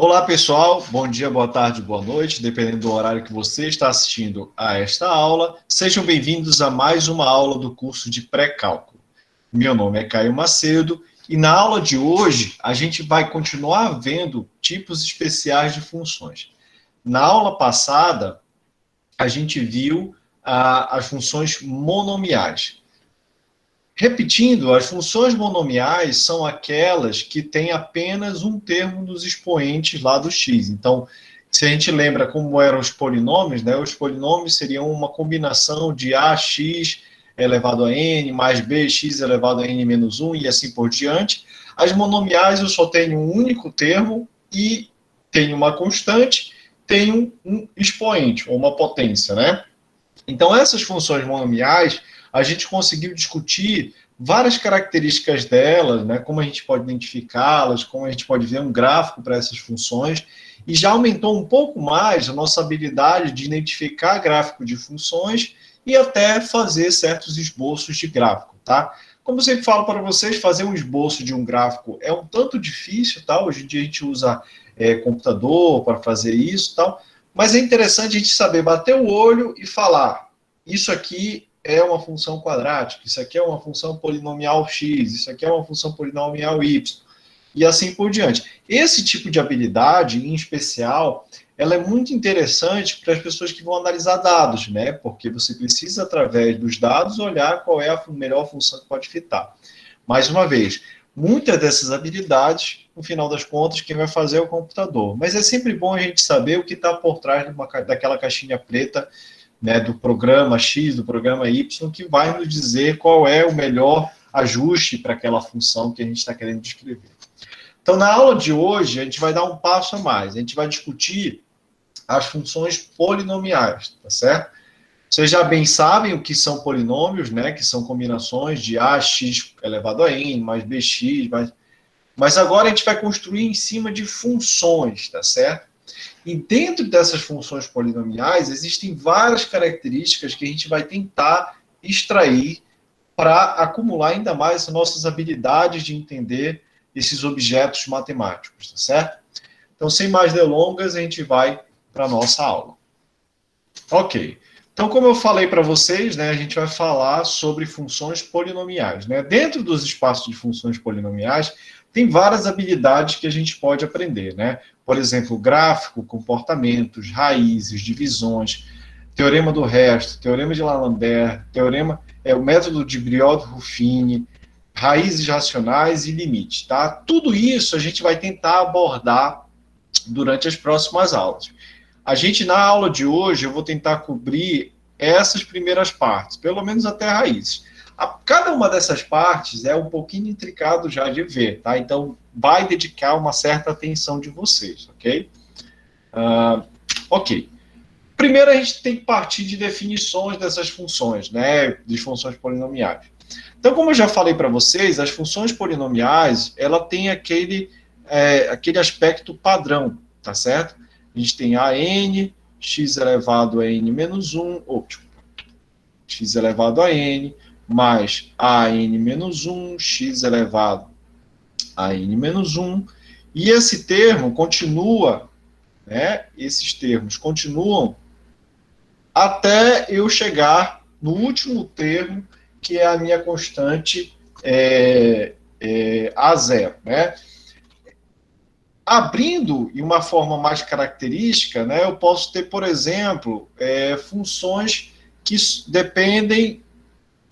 Olá, pessoal. Bom dia, boa tarde, boa noite, dependendo do horário que você está assistindo a esta aula. Sejam bem-vindos a mais uma aula do curso de pré-cálculo. Meu nome é Caio Macedo e na aula de hoje a gente vai continuar vendo tipos especiais de funções. Na aula passada, a gente viu as funções monomiais. Repetindo, as funções monomiais são aquelas que têm apenas um termo nos expoentes lá do x. Então, se a gente lembra como eram os polinômios, né, os polinômios seriam uma combinação de ax elevado a n mais bx elevado a n menos 1 e assim por diante. As monomiais eu só tenho um único termo e tenho uma constante, tenho um expoente, ou uma potência, né? Então, essas funções monomiais, a gente conseguiu discutir várias características delas, né, como a gente pode identificá-las, como a gente pode ver um gráfico para essas funções, e já aumentou um pouco mais a nossa habilidade de identificar gráfico de funções e até fazer certos esboços de gráfico, tá? Como eu sempre falo para vocês, fazer um esboço de um gráfico é um tanto difícil, tá? Hoje em dia a gente usa computador para fazer isso, tal, mas é interessante a gente saber bater o olho e falar, isso aqui é uma função quadrática, isso aqui é uma função polinomial x, isso aqui é uma função polinomial y, e assim por diante. Esse tipo de habilidade, em especial, ela é muito interessante para as pessoas que vão analisar dados, né? Porque você precisa, através dos dados, olhar qual é a melhor função que pode fitar. Mais uma vez, muitas dessas habilidades, no final das contas, quem vai fazer é o computador. Mas é sempre bom a gente saber o que está por trás daquela caixinha preta, né, do programa X, do programa Y, que vai nos dizer qual é o melhor ajuste para aquela função que a gente está querendo descrever. Então, na aula de hoje, a gente vai dar um passo a mais. A gente vai discutir as funções polinomiais, tá certo? Vocês já bem sabem o que são polinômios, né, que são combinações de ax elevado a n, mais bx, mas agora a gente vai construir em cima de funções, tá certo? E dentro dessas funções polinomiais, existem várias características que a gente vai tentar extrair para acumular ainda mais as nossas habilidades de entender esses objetos matemáticos, tá certo? Então, sem mais delongas, a gente vai para a nossa aula. Ok. Então, como eu falei para vocês, né, a gente vai falar sobre funções polinomiais, né? Dentro dos espaços de funções polinomiais, tem várias habilidades que a gente pode aprender, né? Por exemplo, gráfico, comportamentos, raízes, divisões, teorema do resto, teorema de D'Alembert, o método de Briod-Ruffini, raízes racionais e limites, tá? Tudo isso a gente vai tentar abordar durante as próximas aulas. A gente, na aula de hoje, eu vou tentar cobrir essas primeiras partes, pelo menos até raízes. Cada uma dessas partes é um pouquinho intricado já de ver, tá? Então, vai dedicar uma certa atenção de vocês, ok? Ok. Primeiro, a gente tem que partir de definições dessas funções, né? De funções polinomiais. Então, como eu já falei para vocês, as funções polinomiais, ela tem aquele aspecto padrão, tá certo? A gente tem a n, x elevado a n menos 1, x elevado a n, mais a n menos 1, x elevado a n menos 1, e esse termo continua, né, esses termos continuam até eu chegar no último termo, que é a minha constante A0, né? Abrindo em uma forma mais característica, né, eu posso ter, por exemplo, funções que dependem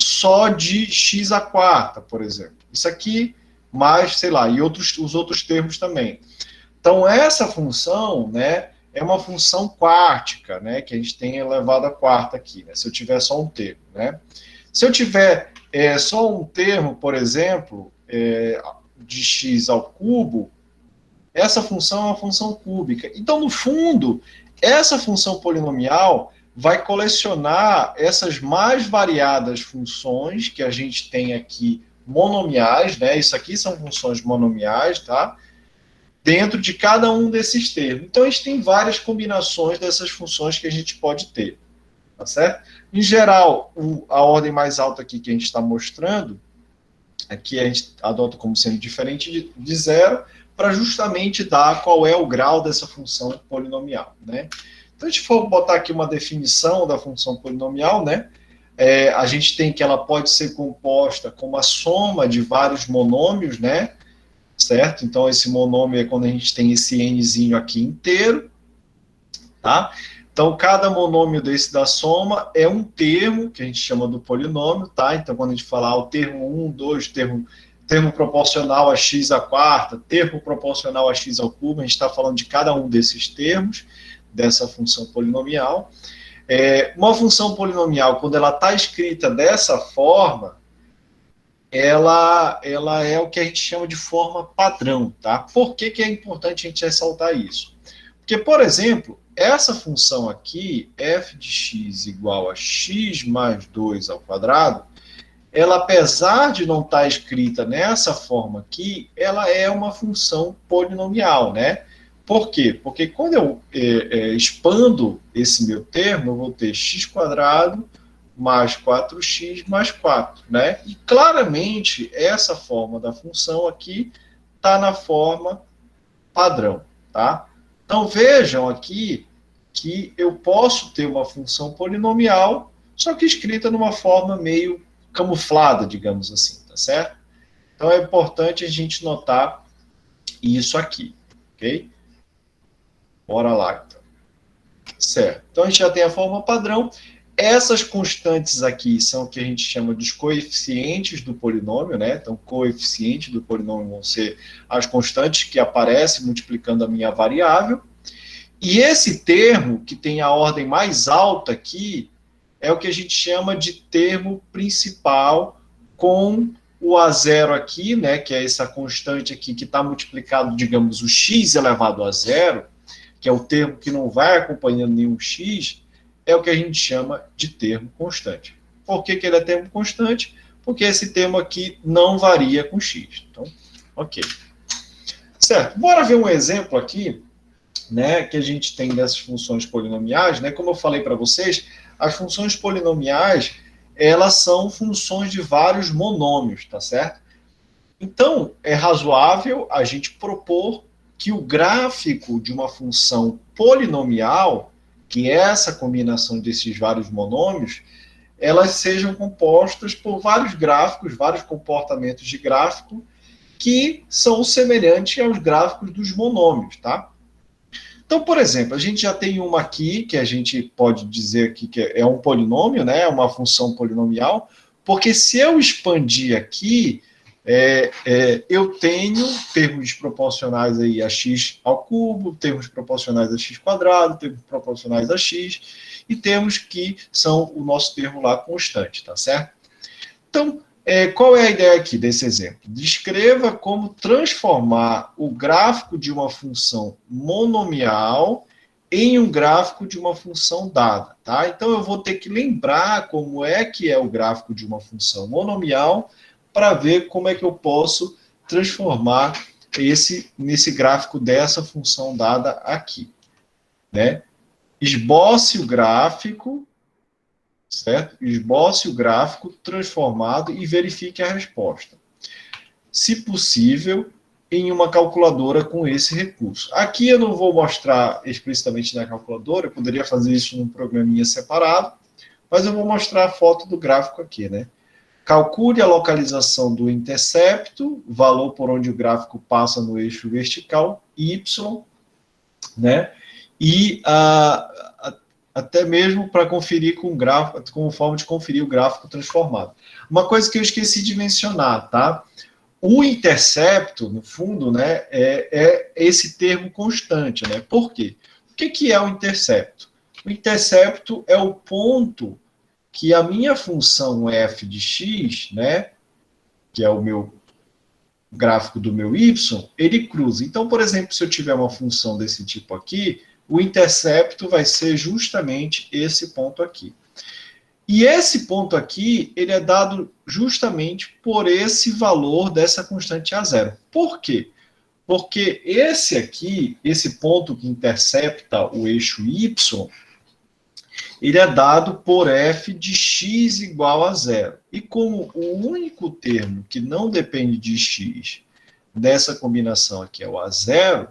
só de x à quarta, por exemplo. Isso aqui, mais, sei lá, e os outros termos também. Então, essa função, né, é uma função quártica, né, que a gente tem elevado à quarta aqui, né, se eu tiver só um termo, né. Se eu tiver só um termo, por exemplo, de x ao cubo, essa função é uma função cúbica. Então, no fundo, essa função polinomial vai colecionar essas mais variadas funções que a gente tem aqui, monomiais, né? Isso aqui são funções monomiais, tá? Dentro de cada um desses termos. Então, a gente tem várias combinações dessas funções que a gente pode ter, tá certo? Em geral, a ordem mais alta aqui que a gente está mostrando aqui a gente adota como sendo diferente de zero, para justamente dar qual é o grau dessa função polinomial, né? Então, a gente for botar aqui uma definição da função polinomial, né? A gente tem que ela pode ser composta como a soma de vários monômios, né? Certo? Então, esse monômio é quando a gente tem esse nzinho aqui inteiro, tá? Então, cada monômio desse da soma é um termo, que a gente chama do polinômio, tá? Então, quando a gente falar o termo 1, 2, termo proporcional a x à quarta, termo proporcional a x ao cubo, a gente está falando de cada um desses termos, dessa função polinomial. Uma função polinomial, quando ela está escrita dessa forma, ela é o que a gente chama de forma padrão, tá? Por que é importante a gente ressaltar isso? Porque, por exemplo, essa função aqui, f de x igual a x mais 2 ao quadrado, ela, apesar de não estar escrita nessa forma aqui, ela é uma função polinomial, né? Por quê? Porque quando eu expando esse meu termo, eu vou ter x² mais 4x mais 4, né? E claramente essa forma da função aqui está na forma padrão, tá? Então vejam aqui que eu posso ter uma função polinomial, só que escrita numa forma meio camuflada, digamos assim, tá certo? Então é importante a gente notar isso aqui, ok? Bora lá, então. Certo. Então a gente já tem a forma padrão. Essas constantes aqui são o que a gente chama de coeficientes do polinômio, né? Então, coeficiente do polinômio vão ser as constantes que aparecem multiplicando a minha variável. E esse termo, que tem a ordem mais alta aqui, é o que a gente chama de termo principal, com o A0 aqui, né? Que é essa constante aqui que está multiplicado, digamos, o x elevado a zero, que é o termo que não vai acompanhando nenhum x, é o que a gente chama de termo constante. Por que ele é termo constante? Porque esse termo aqui não varia com x. Então, ok. Certo, bora ver um exemplo aqui, né, que a gente tem dessas funções polinomiais, né? Como eu falei para vocês, as funções polinomiais, elas são funções de vários monômios, tá certo? Então, é razoável a gente propor que o gráfico de uma função polinomial, que é essa combinação desses vários monômios, elas sejam compostas por vários gráficos, vários comportamentos de gráfico, que são semelhantes aos gráficos dos monômios, tá? Então, por exemplo, a gente já tem uma aqui, que a gente pode dizer aqui que é um polinômio, né? É uma função polinomial, porque se eu expandir aqui, eu tenho termos proporcionais aí a x ao cubo, termos proporcionais a x quadrado, termos proporcionais a x, e termos que são o nosso termo lá constante, tá certo? Então, qual é a ideia aqui desse exemplo? Descreva como transformar o gráfico de uma função monomial em um gráfico de uma função dada, tá? Então, eu vou ter que lembrar como é que é o gráfico de uma função monomial para ver como é que eu posso transformar nesse gráfico dessa função dada aqui, né? Esboce o gráfico, certo? Esboce o gráfico transformado e verifique a resposta. Se possível, em uma calculadora com esse recurso. Aqui eu não vou mostrar explicitamente na calculadora, eu poderia fazer isso num programinha separado, mas eu vou mostrar a foto do gráfico aqui, né? Calcule a localização do intercepto, valor por onde o gráfico passa no eixo vertical, y, né? E até mesmo para conferir com gráfico, como forma de conferir o gráfico transformado. Uma coisa que eu esqueci de mencionar, tá? O intercepto, no fundo, né, é esse termo constante, né? Por quê? O que é o intercepto? O intercepto é o ponto que a minha função f de x, né, que é o meu gráfico do meu y, ele cruza. Então, por exemplo, se eu tiver uma função desse tipo aqui, o intercepto vai ser justamente esse ponto aqui. E esse ponto aqui, ele é dado justamente por esse valor dessa constante A0. Por quê? Porque esse aqui, esse ponto que intercepta o eixo y, ele é dado por f de x igual a zero. E como o único termo que não depende de x dessa combinação aqui é o a zero,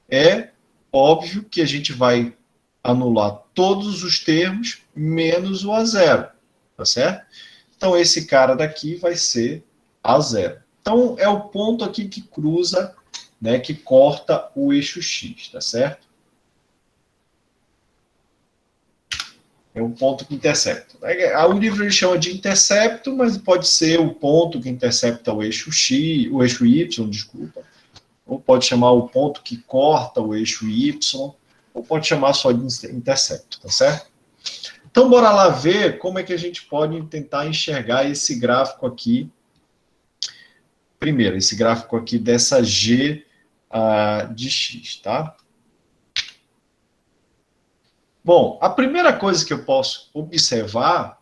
é óbvio que a gente vai anular todos os termos menos o a zero, tá certo? Então, esse cara daqui vai ser a zero. Então, é o ponto aqui que cruza, né, que corta o eixo x, tá certo? É um ponto que intercepta. O livro ele chama de intercepto, mas pode ser o ponto que intercepta o eixo x, o eixo y, desculpa. Ou pode chamar o ponto que corta o eixo y, ou pode chamar só de intercepto, tá certo? Então, bora lá ver como é que a gente pode tentar enxergar esse gráfico aqui. Primeiro, esse gráfico aqui dessa g de x, tá? Bom, a primeira coisa que eu posso observar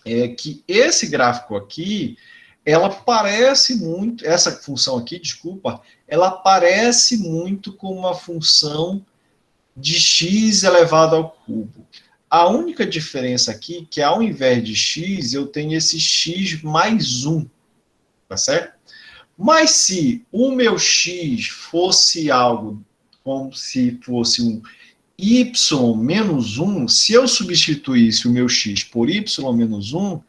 é que esse gráfico aqui, ela parece muito, essa função aqui, desculpa, ela parece muito com uma função de x elevado ao cubo. A única diferença aqui é que ao invés de x, eu tenho esse x mais 1, tá certo? Mas se o meu x fosse algo como se fosse um y menos 1, se eu substituísse o meu x por y menos 1,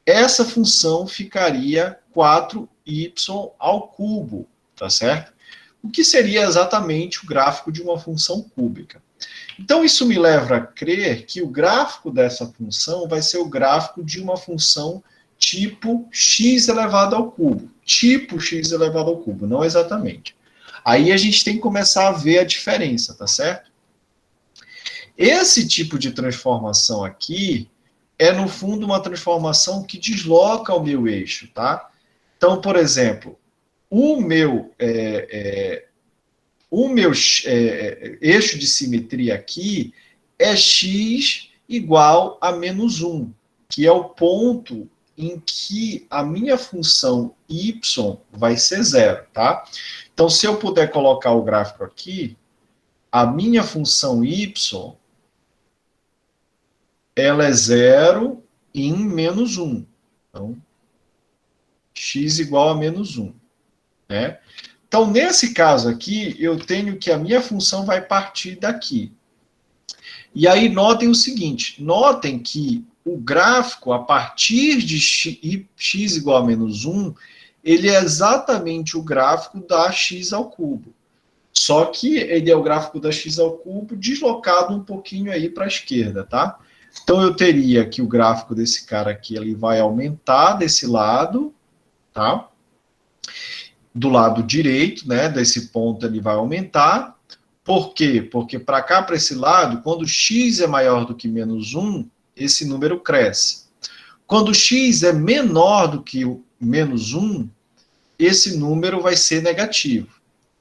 essa função ficaria 4y ao cubo, tá certo? O que seria exatamente o gráfico de uma função cúbica. Então, isso me leva a crer que o gráfico dessa função vai ser o gráfico de uma função tipo x elevado ao cubo. Tipo x elevado ao cubo, não exatamente. Aí a gente tem que começar a ver a diferença, tá certo? Esse tipo de transformação aqui é, no fundo, uma transformação que desloca o meu eixo, tá? Então, por exemplo, o meu eixo de simetria aqui é x igual a menos 1, que é o ponto em que a minha função y vai ser zero, tá? Então, se eu puder colocar o gráfico aqui, a minha função y, ela é zero em menos 1. Então, x igual a menos 1, né? Então, nesse caso aqui, eu tenho que a minha função vai partir daqui. E aí, notem o seguinte, notem que o gráfico, a partir de x igual a menos 1, ele é exatamente o gráfico da x ao cubo. Só que ele é o gráfico da x ao cubo deslocado um pouquinho aí para a esquerda, tá? Então, eu teria que o gráfico desse cara aqui, ele vai aumentar desse lado, tá? Do lado direito, né, desse ponto ele vai aumentar. Por quê? Porque para cá, para esse lado, quando x é maior do que menos 1, esse número cresce. Quando x é menor do que o menos 1, esse número vai ser negativo.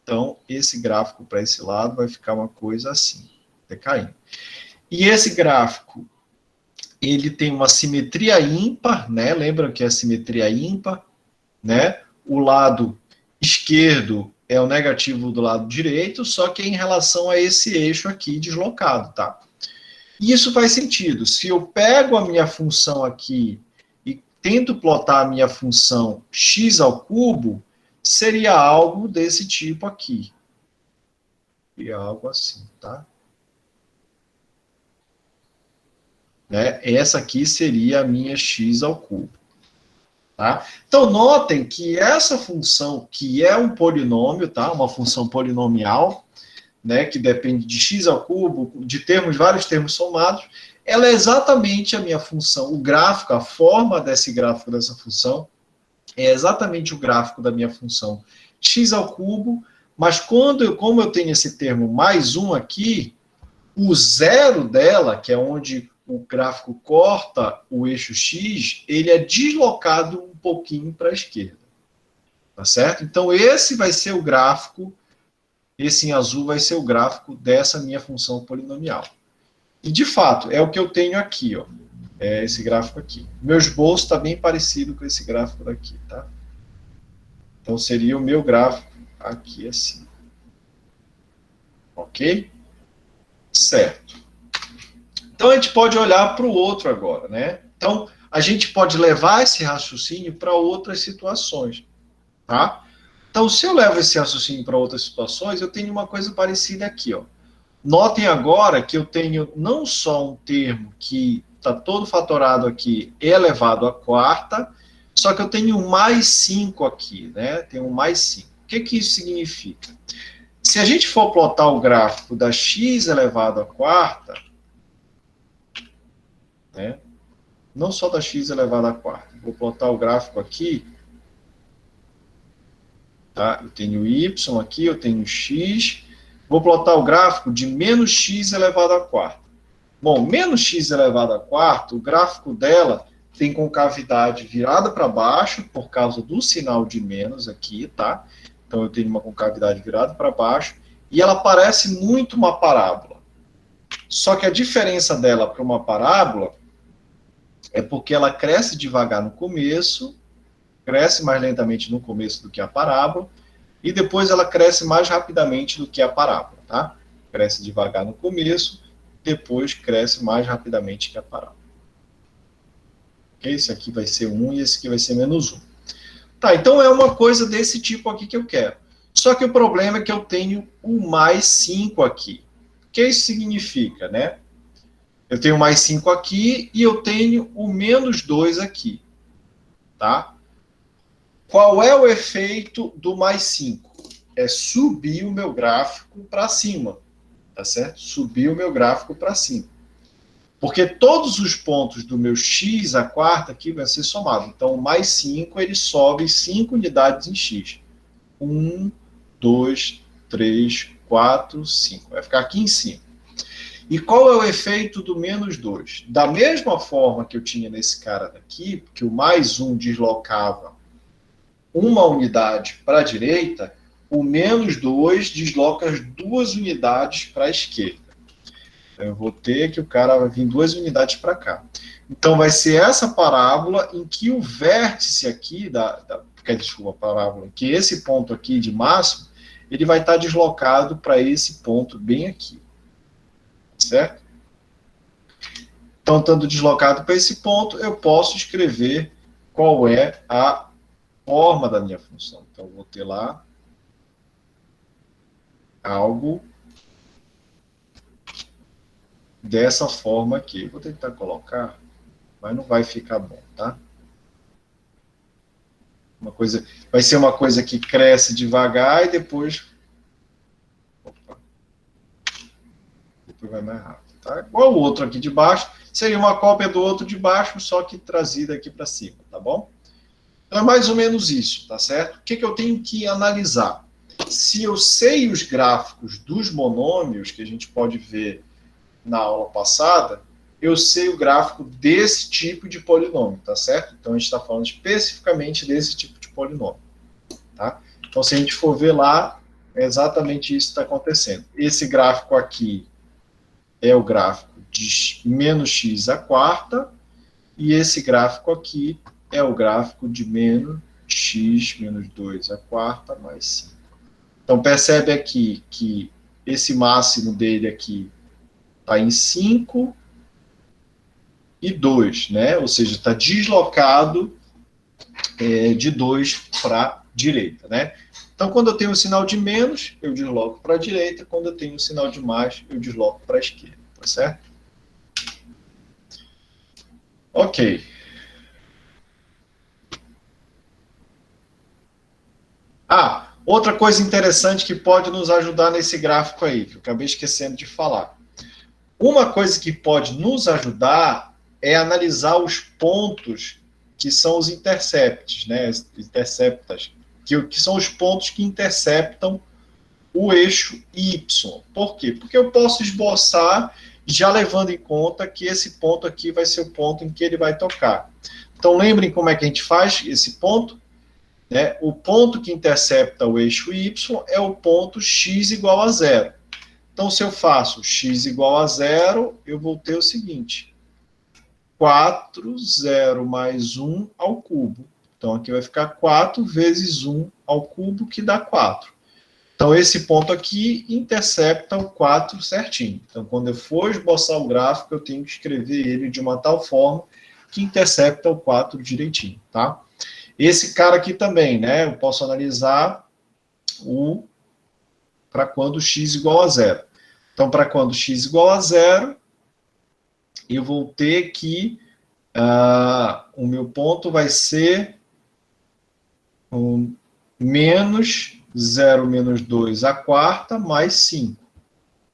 Então, esse gráfico para esse lado vai ficar uma coisa assim, decaindo. E esse gráfico, ele tem uma simetria ímpar, né? Lembram que é a simetria ímpar, né? O lado esquerdo é o negativo do lado direito, só que em relação a esse eixo aqui deslocado, tá? E isso faz sentido. Se eu pego a minha função aqui e tento plotar a minha função x ao cubo, seria algo desse tipo aqui. Seria algo assim, tá? Né? Essa aqui seria a minha x ao cubo. Tá? Então, notem que essa função, que é um polinômio, tá? Uma função polinomial, né? Que depende de x ao cubo, de termos, vários termos somados, ela é exatamente a minha função. O gráfico, a forma desse gráfico dessa função, é exatamente o gráfico da minha função x ao cubo, mas como eu tenho esse termo mais 1 aqui, o zero dela, que é onde o gráfico corta o eixo x, ele é deslocado um pouquinho para a esquerda. Tá certo? Então, esse vai ser o gráfico, esse em azul vai ser o gráfico dessa minha função polinomial. E, de fato, é o que eu tenho aqui, ó. É esse gráfico aqui. Meu esboço está bem parecido com esse gráfico daqui, tá? Então, seria o meu gráfico aqui assim. Ok? Certo. Então, a gente pode olhar para o outro agora, né? Então, a gente pode levar esse raciocínio para outras situações, tá? Então, se eu levo esse raciocínio para outras situações, eu tenho uma coisa parecida aqui, ó. Notem agora que eu tenho não só um termo que está todo fatorado aqui elevado à quarta, só que eu tenho um mais 5 aqui, né? Tem um mais 5. O que isso significa? Se a gente for plotar o gráfico da x elevado à quarta, né? Não só da x elevado à quarta, vou plotar o gráfico aqui, tá? Eu tenho y aqui, eu tenho x, vou plotar o gráfico de menos x elevado à quarta. Bom, menos x elevado à quarta, o gráfico dela tem concavidade virada para baixo, por causa do sinal de menos aqui, tá? Então, eu tenho uma concavidade virada para baixo, e ela parece muito uma parábola. Só que a diferença dela para uma parábola é porque ela cresce devagar no começo, cresce mais lentamente no começo do que a parábola, e depois ela cresce mais rapidamente do que a parábola, tá? Cresce devagar no começo, depois cresce mais rapidamente que a parábola. Okay? Esse aqui vai ser 1 e esse aqui vai ser menos 1. Tá, então é uma coisa desse tipo aqui que eu quero. Só que o problema é que eu tenho o mais 5 aqui. O que isso significa, né? Eu tenho mais 5 aqui e eu tenho o menos 2 aqui. Tá? Qual é o efeito do mais 5? É subir o meu gráfico para cima. Tá certo? Subir o meu gráfico para cima. Porque todos os pontos do meu x à quarta aqui vai ser somado. Então, o mais 5, ele sobe 5 unidades em x. 1, 2, 3, 4, 5. Vai ficar aqui em cima. E qual é o efeito do menos 2? Da mesma forma que eu tinha nesse cara daqui, que o mais 1 deslocava uma unidade para a direita, o menos 2 desloca as 2 unidades para a esquerda. Eu vou ter que o cara vai vir 2 unidades para cá. Então, vai ser essa parábola em que o vértice aqui, desculpa, parábola, que esse ponto aqui de máximo, ele vai estar deslocado para esse ponto bem aqui. Certo? Então, estando deslocado para esse ponto, eu posso escrever qual é a forma da minha função. Então, eu vou ter lá algo dessa forma aqui. Vou tentar colocar, mas não vai ficar bom, tá? Vai ser uma coisa que cresce devagar e depois... Depois vai mais rápido, tá? Igual o outro aqui de baixo, seria uma cópia do outro de baixo, só que trazida aqui para cima, tá bom? Então é mais ou menos isso, tá certo? O que eu tenho que analisar? Se eu sei os gráficos dos monômios, que a gente pode ver na aula passada, eu sei o gráfico desse tipo de polinômio, tá certo? Então, a gente está falando especificamente desse tipo de polinômio, tá? Então, se a gente for ver lá, é exatamente isso que está acontecendo. Esse gráfico aqui é o gráfico de menos x à quarta, e esse gráfico aqui é o gráfico de menos x menos 2 à quarta mais 5. Então, percebe aqui que esse máximo dele aqui está em 5 e 2, né? Ou seja, está deslocado de 2 para a direita, né? Então, quando eu tenho um sinal de menos, eu desloco para a direita. Quando eu tenho um sinal de mais, eu desloco para a esquerda, tá certo? Ok. Ah, outra coisa interessante que pode nos ajudar nesse gráfico aí, que eu acabei esquecendo de falar. Uma coisa que pode nos ajudar é analisar os pontos que são os intercepts, né? Interceptas, que são os pontos que interceptam o eixo Y. Por quê? Porque eu posso esboçar já levando em conta que esse ponto aqui vai ser o ponto em que ele vai tocar. Então, lembrem como é que a gente faz esse ponto? Né? O ponto que intercepta o eixo Y é o ponto x igual a 0. Então, se eu faço x igual a 0, eu vou ter o seguinte: 4, 0 mais 1 ao cubo. Então, aqui vai ficar 4 vezes 1 ao cubo, que dá 4. Então, esse ponto aqui intercepta o 4 certinho. Então, quando eu for esboçar o gráfico, eu tenho que escrever ele de uma tal forma que intercepta o 4 direitinho, tá? Esse cara aqui também, né? Eu posso analisar para quando x igual a zero. Então, para quando x igual a zero, eu vou ter que... o meu ponto vai ser menos 0 menos 2 a quarta mais 5.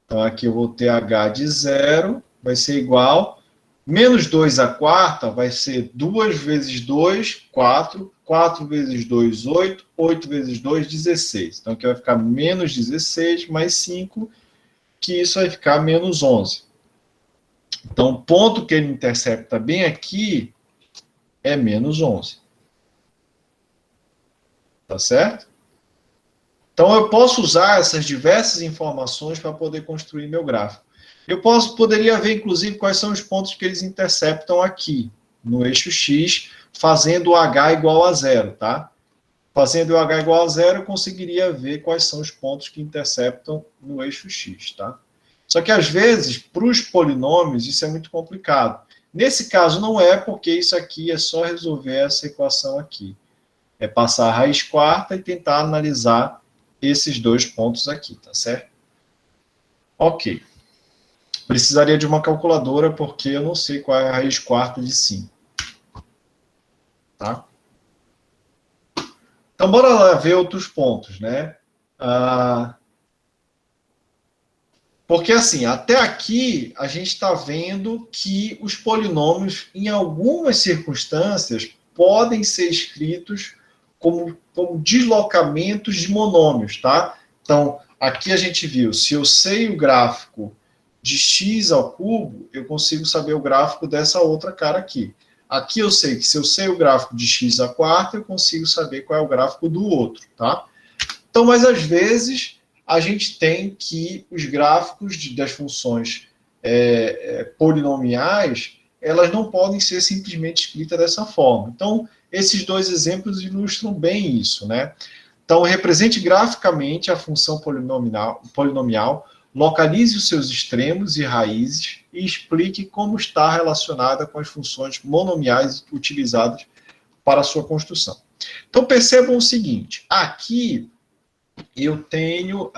Então, aqui eu vou ter h de 0, vai ser igual... Menos 2 a quarta vai ser 2 vezes 2, 4. 4 vezes 2, 8. 8 vezes 2, 16. Então, aqui vai ficar menos 16 mais 5, que isso vai ficar menos 11. Então, o ponto que ele intercepta bem aqui é menos 11. Tá certo? Então, eu posso usar essas diversas informações para poder construir meu gráfico. Eu poderia ver, inclusive, quais são os pontos que eles interceptam aqui, no eixo X, fazendo o H igual a zero, tá? Fazendo o H igual a zero, eu conseguiria ver quais são os pontos que interceptam no eixo X, tá? Só que, às vezes, para os polinômios, isso é muito complicado. Nesse caso, não é, porque isso aqui é só resolver essa equação aqui. É passar a raiz quarta e tentar analisar esses dois pontos aqui, tá certo? Ok. Precisaria de uma calculadora, porque eu não sei qual é a raiz quarta de 5. Tá? Então, bora lá ver outros pontos, né? Porque, assim, até aqui, a gente está vendo que os polinômios, em algumas circunstâncias, podem ser escritos como deslocamentos de monômios, tá? Então, aqui a gente viu, se eu sei o gráfico de x ao cubo, eu consigo saber o gráfico dessa outra cara aqui. Aqui eu sei que se eu sei o gráfico de x à quarta, eu consigo saber qual é o gráfico do outro, tá? Então, mas às vezes a gente tem que os gráficos das funções polinomiais, elas não podem ser simplesmente escritas dessa forma. Então, esses dois exemplos ilustram bem isso, né? Então, represente graficamente a função polinomial, localize os seus extremos e raízes e explique como está relacionada com as funções monomiais utilizadas para a sua construção. Então, percebam o seguinte, aqui eu tenho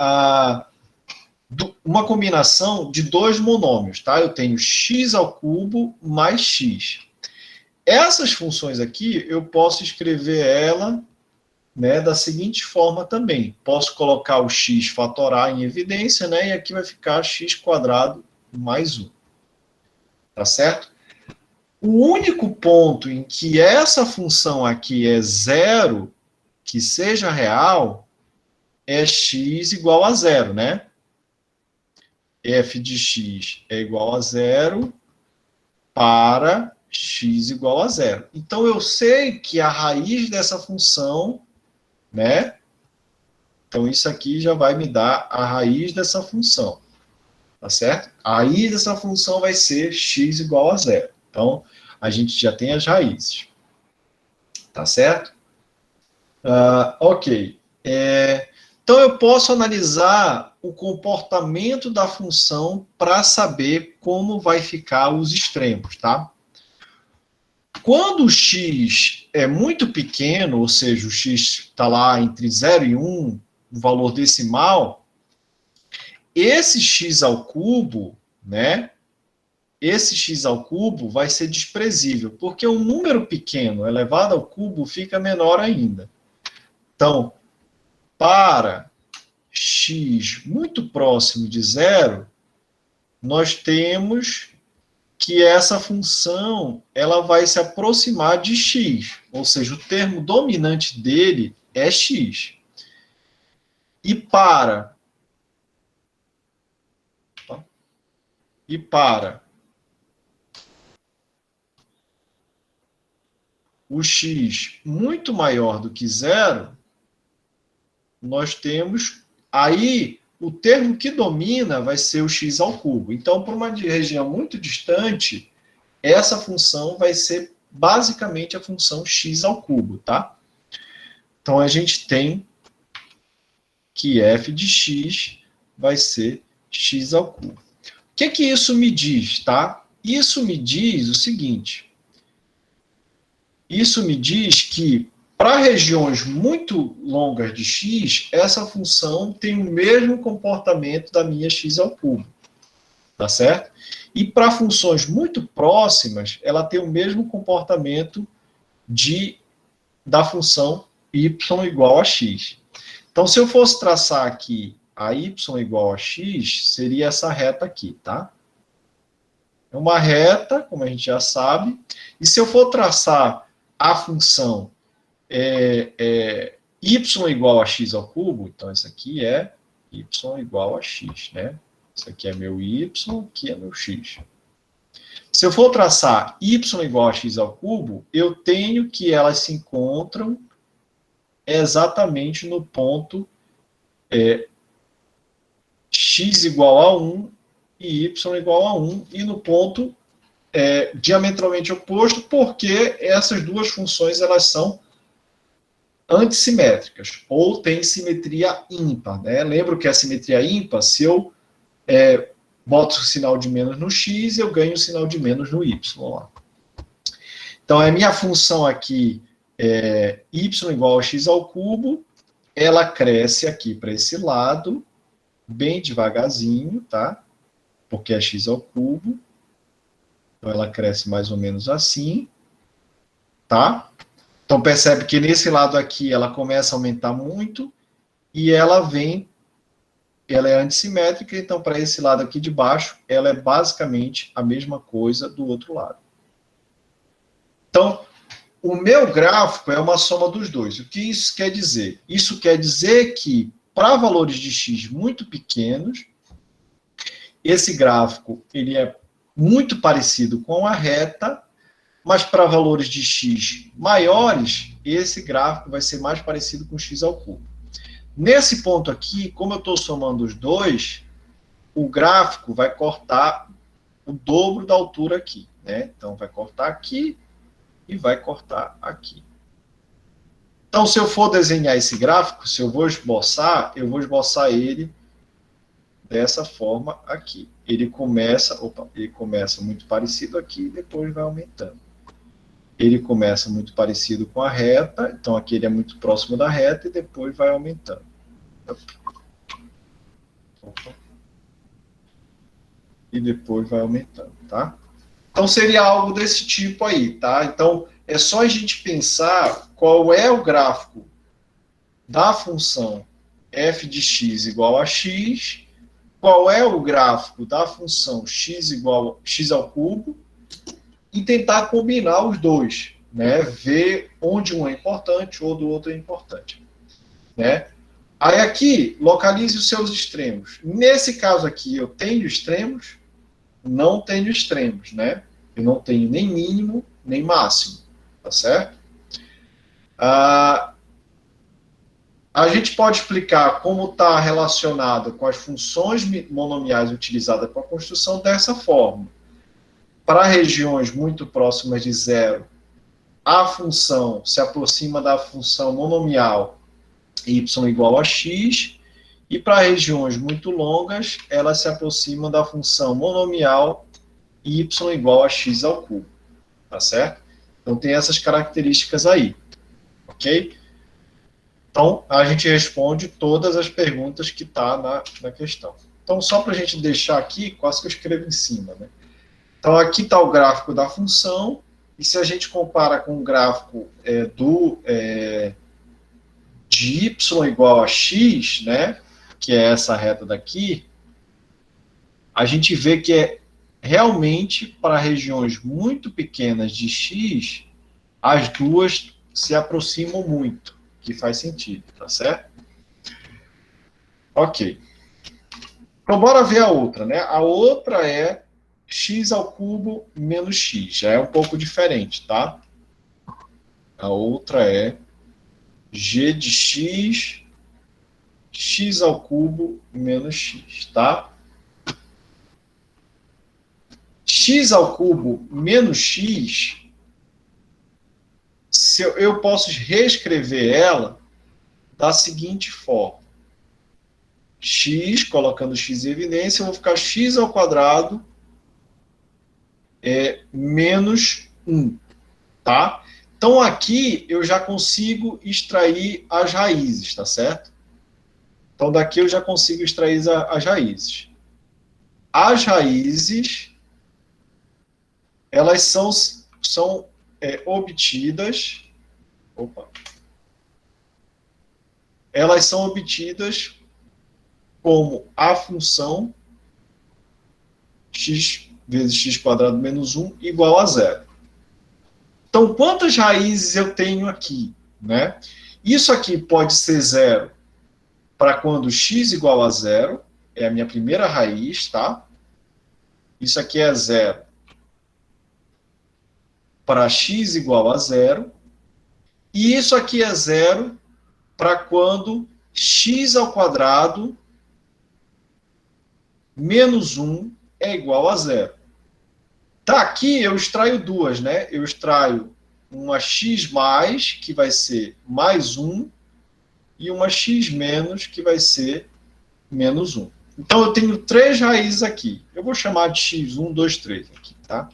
uma combinação de dois monômios, tá? Eu tenho x ao cubo mais x. Essas funções aqui, eu posso escrever ela, né, da seguinte forma também. Posso colocar o x fatorar em evidência, né, e aqui vai ficar x quadrado mais 1. Tá certo? O único ponto em que essa função aqui é zero, que seja real, é x igual a zero, né? F de x é igual a zero para x igual a zero. Então, eu sei que a raiz dessa função, né? Então, isso aqui já vai me dar a raiz dessa função. Tá certo? A raiz dessa função vai ser x igual a zero. Então, a gente já tem as raízes. Tá certo? Ok. Então, eu posso analisar o comportamento da função para saber como vai ficar os extremos, tá? Quando o x é muito pequeno, ou seja, o x está lá entre 0 e 1, o valor decimal, esse x ao cubo, né? Esse x ao cubo vai ser desprezível, porque um número pequeno elevado ao cubo fica menor ainda. Então, para x muito próximo de zero, nós temos que essa função ela vai se aproximar de x, ou seja, o termo dominante dele é x. E para o x muito maior do que zero, nós temos aí o termo que domina vai ser o x ao cubo. Então, para uma região muito distante, essa função vai ser basicamente a função x ao cubo, tá? Então, a gente tem que f de x vai ser x ao cubo. O que isso me diz, tá? Isso me diz o seguinte. Isso me diz que, para regiões muito longas de x, essa função tem o mesmo comportamento da minha x ao cubo. Tá certo? E para funções muito próximas, ela tem o mesmo comportamento da função y igual a x. Então, se eu fosse traçar aqui a y igual a x, seria essa reta aqui, tá? É uma reta, como a gente já sabe. E se eu for traçar a função y igual a x ao cubo, então isso aqui é y igual a x, né? Isso aqui é meu y, aqui é meu x. Se eu for traçar y igual a x ao cubo, eu tenho que elas se encontram exatamente no ponto x igual a 1 e y igual a 1, e no ponto diametralmente oposto, porque essas duas funções elas são antissimétricas, ou têm simetria ímpar, né? Lembro que a simetria ímpar, se eu boto o sinal de menos no x, eu ganho o sinal de menos no y. Vamos lá. Então, a minha função aqui é y igual a x ao cubo, ela cresce aqui para esse lado, bem devagarzinho, tá? Porque é x ao cubo. Então, ela cresce mais ou menos assim, tá? Então, percebe que nesse lado aqui, ela começa a aumentar muito, e ela é antissimétrica, então, para esse lado aqui de baixo, ela é basicamente a mesma coisa do outro lado. Então, o meu gráfico é uma soma dos dois. O que isso quer dizer? Isso quer dizer que, para valores de x muito pequenos, esse gráfico ele é muito parecido com a reta, mas para valores de x maiores, esse gráfico vai ser mais parecido com x ao cubo. Nesse ponto aqui, como eu estou somando os dois, o gráfico vai cortar o dobro da altura aqui, né? Então, vai cortar aqui e vai cortar aqui. Então, se eu for desenhar esse gráfico, se eu vou esboçar ele dessa forma aqui. Ele começa muito parecido aqui e depois vai aumentando. Ele começa muito parecido com a reta, então aqui ele é muito próximo da reta e depois vai aumentando. E depois vai aumentando, tá? Então seria algo desse tipo aí, tá? Então é só a gente pensar qual é o gráfico da função f de x igual a x, qual é o gráfico da função x igual a x ao cubo, e tentar combinar os dois, né? Ver onde um é importante ou do outro é importante, né? Aí aqui, localize os seus extremos. Nesse caso aqui, eu tenho extremos? Não tenho extremos, né? Eu não tenho nem mínimo, nem máximo, tá certo? A gente pode explicar como está relacionado com as funções monomiais utilizadas para a construção dessa forma. Para regiões muito próximas de zero, a função se aproxima da função monomial y igual a x, e para regiões muito longas, ela se aproxima da função monomial y igual a x ao cubo, tá certo? Então, tem essas características aí, ok? Então, a gente responde todas as perguntas que estão na questão. Então, só para a gente deixar aqui, quase que eu escrevo em cima, né? Então, aqui está o gráfico da função, e se a gente compara com o gráfico de y igual a x, né, que é essa reta daqui, a gente vê que realmente, para regiões muito pequenas de x, as duas se aproximam muito, que faz sentido, tá certo? Ok. Então, bora ver a outra, né? A outra é x ao cubo menos x. Já é um pouco diferente, tá? A outra é g de x, x ao cubo menos x, tá? X ao cubo menos x, eu posso reescrever ela da seguinte forma. x, colocando x em evidência, eu vou ficar x ao quadrado menos 1, tá? Então, aqui eu já consigo extrair as raízes, tá certo? Então, daqui eu já consigo extrair as raízes. As raízes, elas são obtidas... Opa! Elas são obtidas como a função x vezes x² menos 1 igual a 0. Então, quantas raízes eu tenho aqui? Né? Isso aqui pode ser 0 para quando x igual a 0, é a minha primeira raiz, tá? Isso aqui é 0 para x igual a 0. E isso aqui é 0 para quando x ao quadrado menos 1 é igual a 0. Tá, aqui eu extraio duas, né? Eu extraio uma x mais, que vai ser mais 1, e uma x menos, que vai ser menos 1. Então, eu tenho três raízes aqui. Eu vou chamar de x, 1, 2, 3 aqui, tá?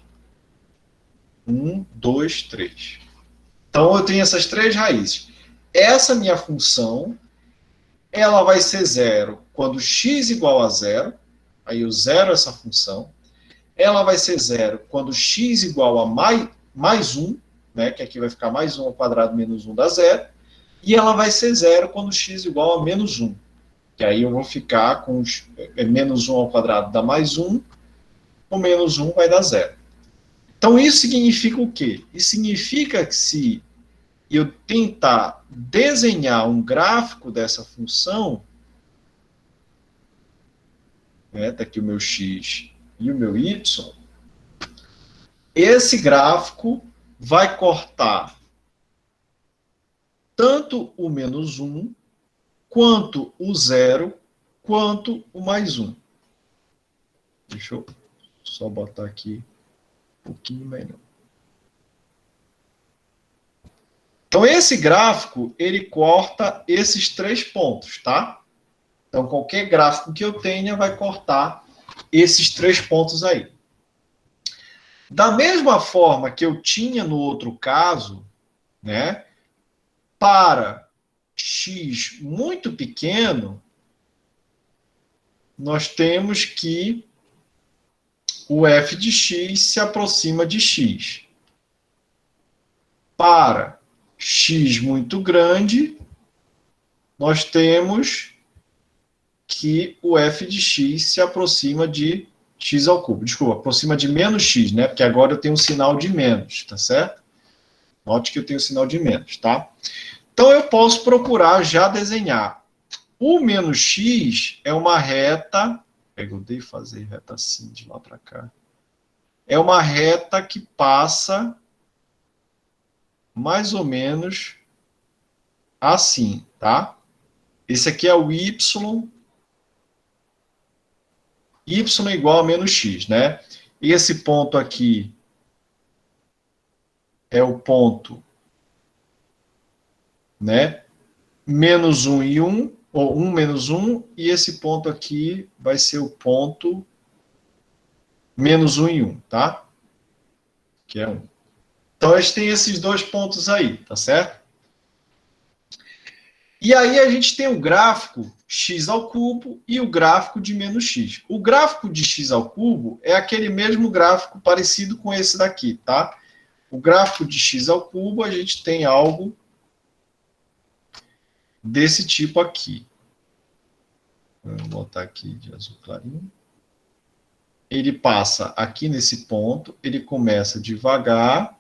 1, 2, 3. Então, eu tenho essas três raízes. Essa minha função, ela vai ser 0 quando x igual a 0. Aí eu zero essa função. Ela vai ser 0 quando x igual a mais 1, né, que aqui vai ficar mais 1 ao quadrado menos 1 dá 0. E ela vai ser 0 quando x igual a menos 1. Que aí eu vou ficar com menos 1 ao quadrado dá mais 1, com menos 1 vai dar 0. Então, isso significa o quê? Isso significa que se eu tentar desenhar um gráfico dessa função, né, tá aqui o meu x e o meu y, esse gráfico vai cortar tanto o menos 1, quanto o 0, quanto o mais 1. Deixa eu só botar aqui um pouquinho melhor. Então, esse gráfico, ele corta esses três pontos, tá? Então, qualquer gráfico que eu tenha vai cortar esses três pontos aí. Da mesma forma que eu tinha no outro caso, né, para x muito pequeno, nós temos que o f de x se aproxima de x. Para x muito grande, nós temos que o f de x se aproxima de x ao cubo. Desculpa, aproxima de menos x, né? Porque agora eu tenho um sinal de menos, tá certo? Note que eu tenho um sinal de menos, tá? Então, eu posso procurar já desenhar. O menos x é uma reta... Eu odeio fazer reta assim, de lá para cá. É uma reta que passa mais ou menos assim, tá? Esse aqui é o y igual a menos x, né? E esse ponto aqui é o ponto, né? Menos 1 e 1, ou 1 menos 1, e esse ponto aqui vai ser o ponto menos 1 e 1, tá? Que é 1. Então, a gente tem esses dois pontos aí, tá certo? E aí a gente tem o gráfico x ao cubo e o gráfico de menos x. O gráfico de x ao cubo é aquele mesmo gráfico parecido com esse daqui, tá? O gráfico de x ao cubo, a gente tem algo desse tipo aqui. Vou botar aqui de azul clarinho. Ele passa aqui nesse ponto, ele começa devagar,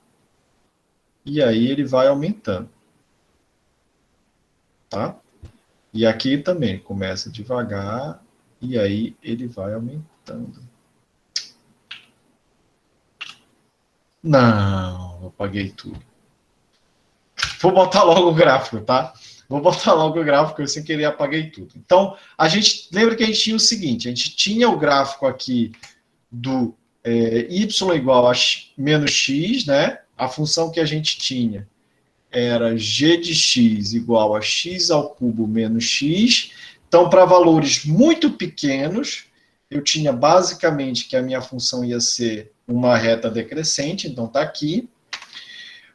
e aí ele vai aumentando. Tá? E aqui também começa devagar, e aí ele vai aumentando. Não, eu apaguei tudo. Vou botar logo o gráfico, tá? Vou botar logo o gráfico, eu sem querer apaguei tudo. Então, lembra que a gente tinha o seguinte, a gente tinha o gráfico aqui do y igual a menos x, né? A função que a gente tinha era g de x igual a x ao cubo menos x. Então, para valores muito pequenos, eu tinha basicamente que a minha função ia ser uma reta decrescente, então está aqui.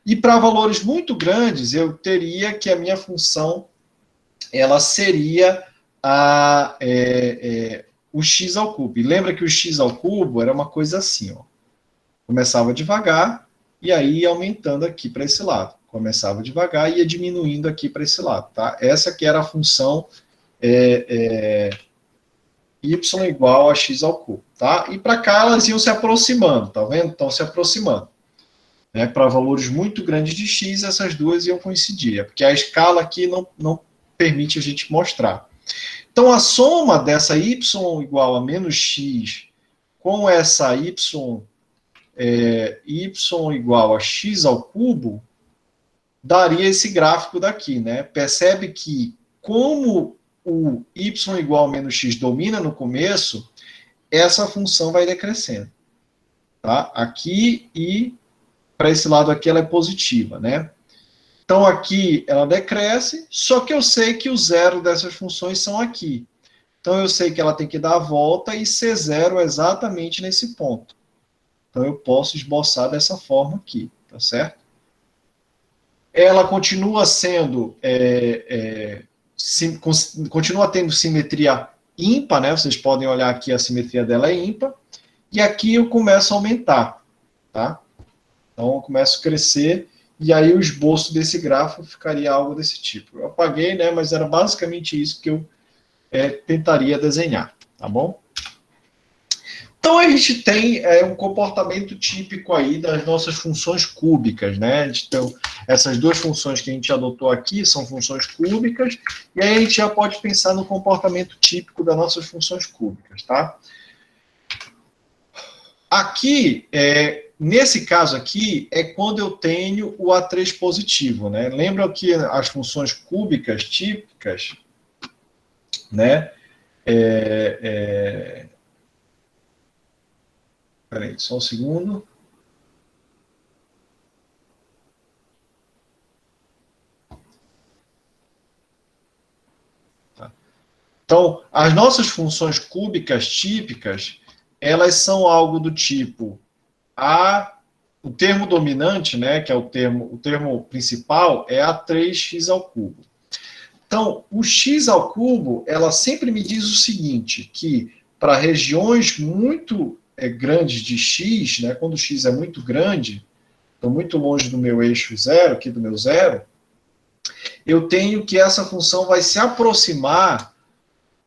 E para valores muito grandes, eu teria que a minha função ela seria o x ao cubo. E lembra que o x ao cubo era uma coisa assim, ó. Começava devagar e aí ia aumentando aqui para esse lado. Começava devagar e ia diminuindo aqui para esse lado, tá? Essa que era a função y igual a x ao cubo, tá? E para cá elas iam se aproximando, tá vendo? Estão se aproximando. Né? Para valores muito grandes de x, essas duas iam coincidir, porque a escala aqui não permite a gente mostrar. Então, a soma dessa y igual a menos x com essa y igual a x ao cubo daria esse gráfico daqui, né? Percebe que como o y igual a menos x domina no começo, essa função vai decrescendo. Tá? Aqui e para esse lado aqui ela é positiva, né? Então aqui ela decresce, só que eu sei que o zero dessas funções são aqui. Então eu sei que ela tem que dar a volta e ser zero exatamente nesse ponto. Então eu posso esboçar dessa forma aqui, tá certo? Ela continua sendo, continua tendo simetria ímpar, né? Vocês podem olhar aqui, a simetria dela é ímpar. E aqui eu começo a aumentar, tá? Então eu começo a crescer e aí o esboço desse gráfico ficaria algo desse tipo. Eu apaguei, né? Mas era basicamente isso que eu tentaria desenhar, tá bom? Então, a gente tem um comportamento típico aí das nossas funções cúbicas, né? Então, essas duas funções que a gente adotou aqui são funções cúbicas, e aí a gente já pode pensar no comportamento típico das nossas funções cúbicas, tá? Aqui, nesse caso aqui, é quando eu tenho o A3 positivo, né? Lembram que as funções cúbicas típicas, né? Espera aí, só um segundo. Tá. Então, as nossas funções cúbicas típicas, elas são algo do tipo o termo dominante, né, que é o termo principal, é A3x ao cubo. Então, o x ao cubo, ela sempre me diz o seguinte, que para regiões muito grandes de x, né, quando o x é muito grande, estou muito longe do meu eixo zero, aqui do meu zero, eu tenho que essa função vai se aproximar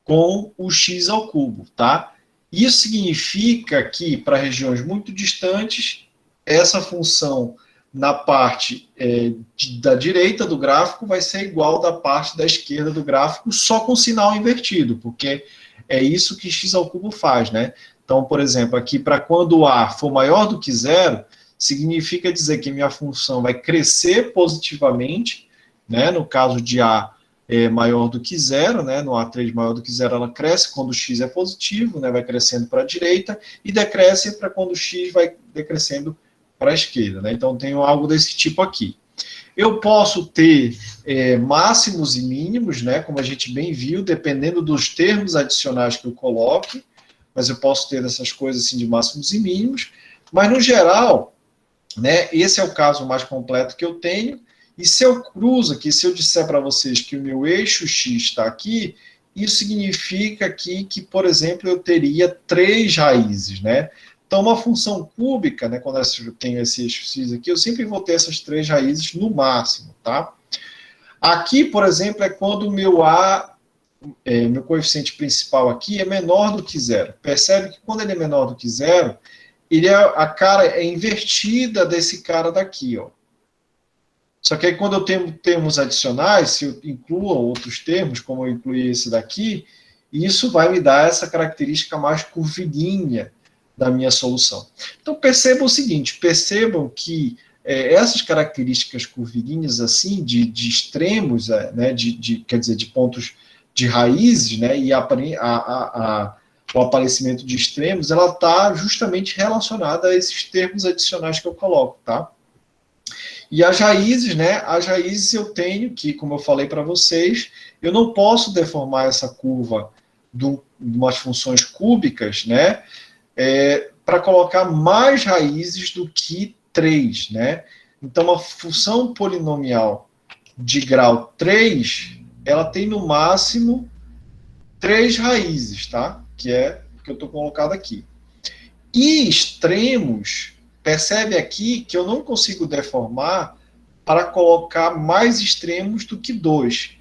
com o x ao cubo, tá? Isso significa que, para regiões muito distantes, essa função na parte da direita do gráfico vai ser igual da parte da esquerda do gráfico, só com sinal invertido, porque é isso que x ao cubo faz, né? Então, por exemplo, aqui, para quando A for maior do que zero, significa dizer que minha função vai crescer positivamente, né? No caso de A maior do que zero, né? No A3 maior do que zero, ela cresce quando o x é positivo, né? Vai crescendo para a direita, e decresce para quando o x vai decrescendo para a esquerda, né? Então, tenho algo desse tipo aqui. Eu posso ter máximos e mínimos, né? Como a gente bem viu, dependendo dos termos adicionais que eu coloque, mas eu posso ter essas coisas assim de máximos e mínimos, mas no geral, né, esse é o caso mais completo que eu tenho, e se eu cruzo aqui, se eu disser para vocês que o meu eixo x está aqui, isso significa aqui que, por exemplo, eu teria 3 raízes, né? Então, uma função cúbica, né, quando eu tenho esse eixo x aqui, eu sempre vou ter essas 3 raízes no máximo, tá? Aqui, por exemplo, é quando o meu meu coeficiente principal aqui é menor do que zero. Percebe que quando ele é menor do que zero, a cara é invertida desse cara daqui, ó. Só que aí quando eu tenho termos adicionais, se eu incluo outros termos, como eu incluí esse daqui, isso vai me dar essa característica mais curvilínea da minha solução. Então percebam o seguinte, percebam que essas características curvilíneas assim, de extremos, né, quer dizer, de pontos de raízes, né, e o aparecimento de extremos, ela está justamente relacionada a esses termos adicionais que eu coloco, tá? E as raízes, né? As raízes eu tenho que, como eu falei para vocês, eu não posso deformar essa curva de umas funções cúbicas, né? Para colocar mais raízes do que 3, né? Então, uma função polinomial de grau 3, ela tem no máximo 3 raízes, tá? Que é o que eu estou colocado aqui. E extremos, percebe aqui que eu não consigo deformar para colocar mais extremos do que 2.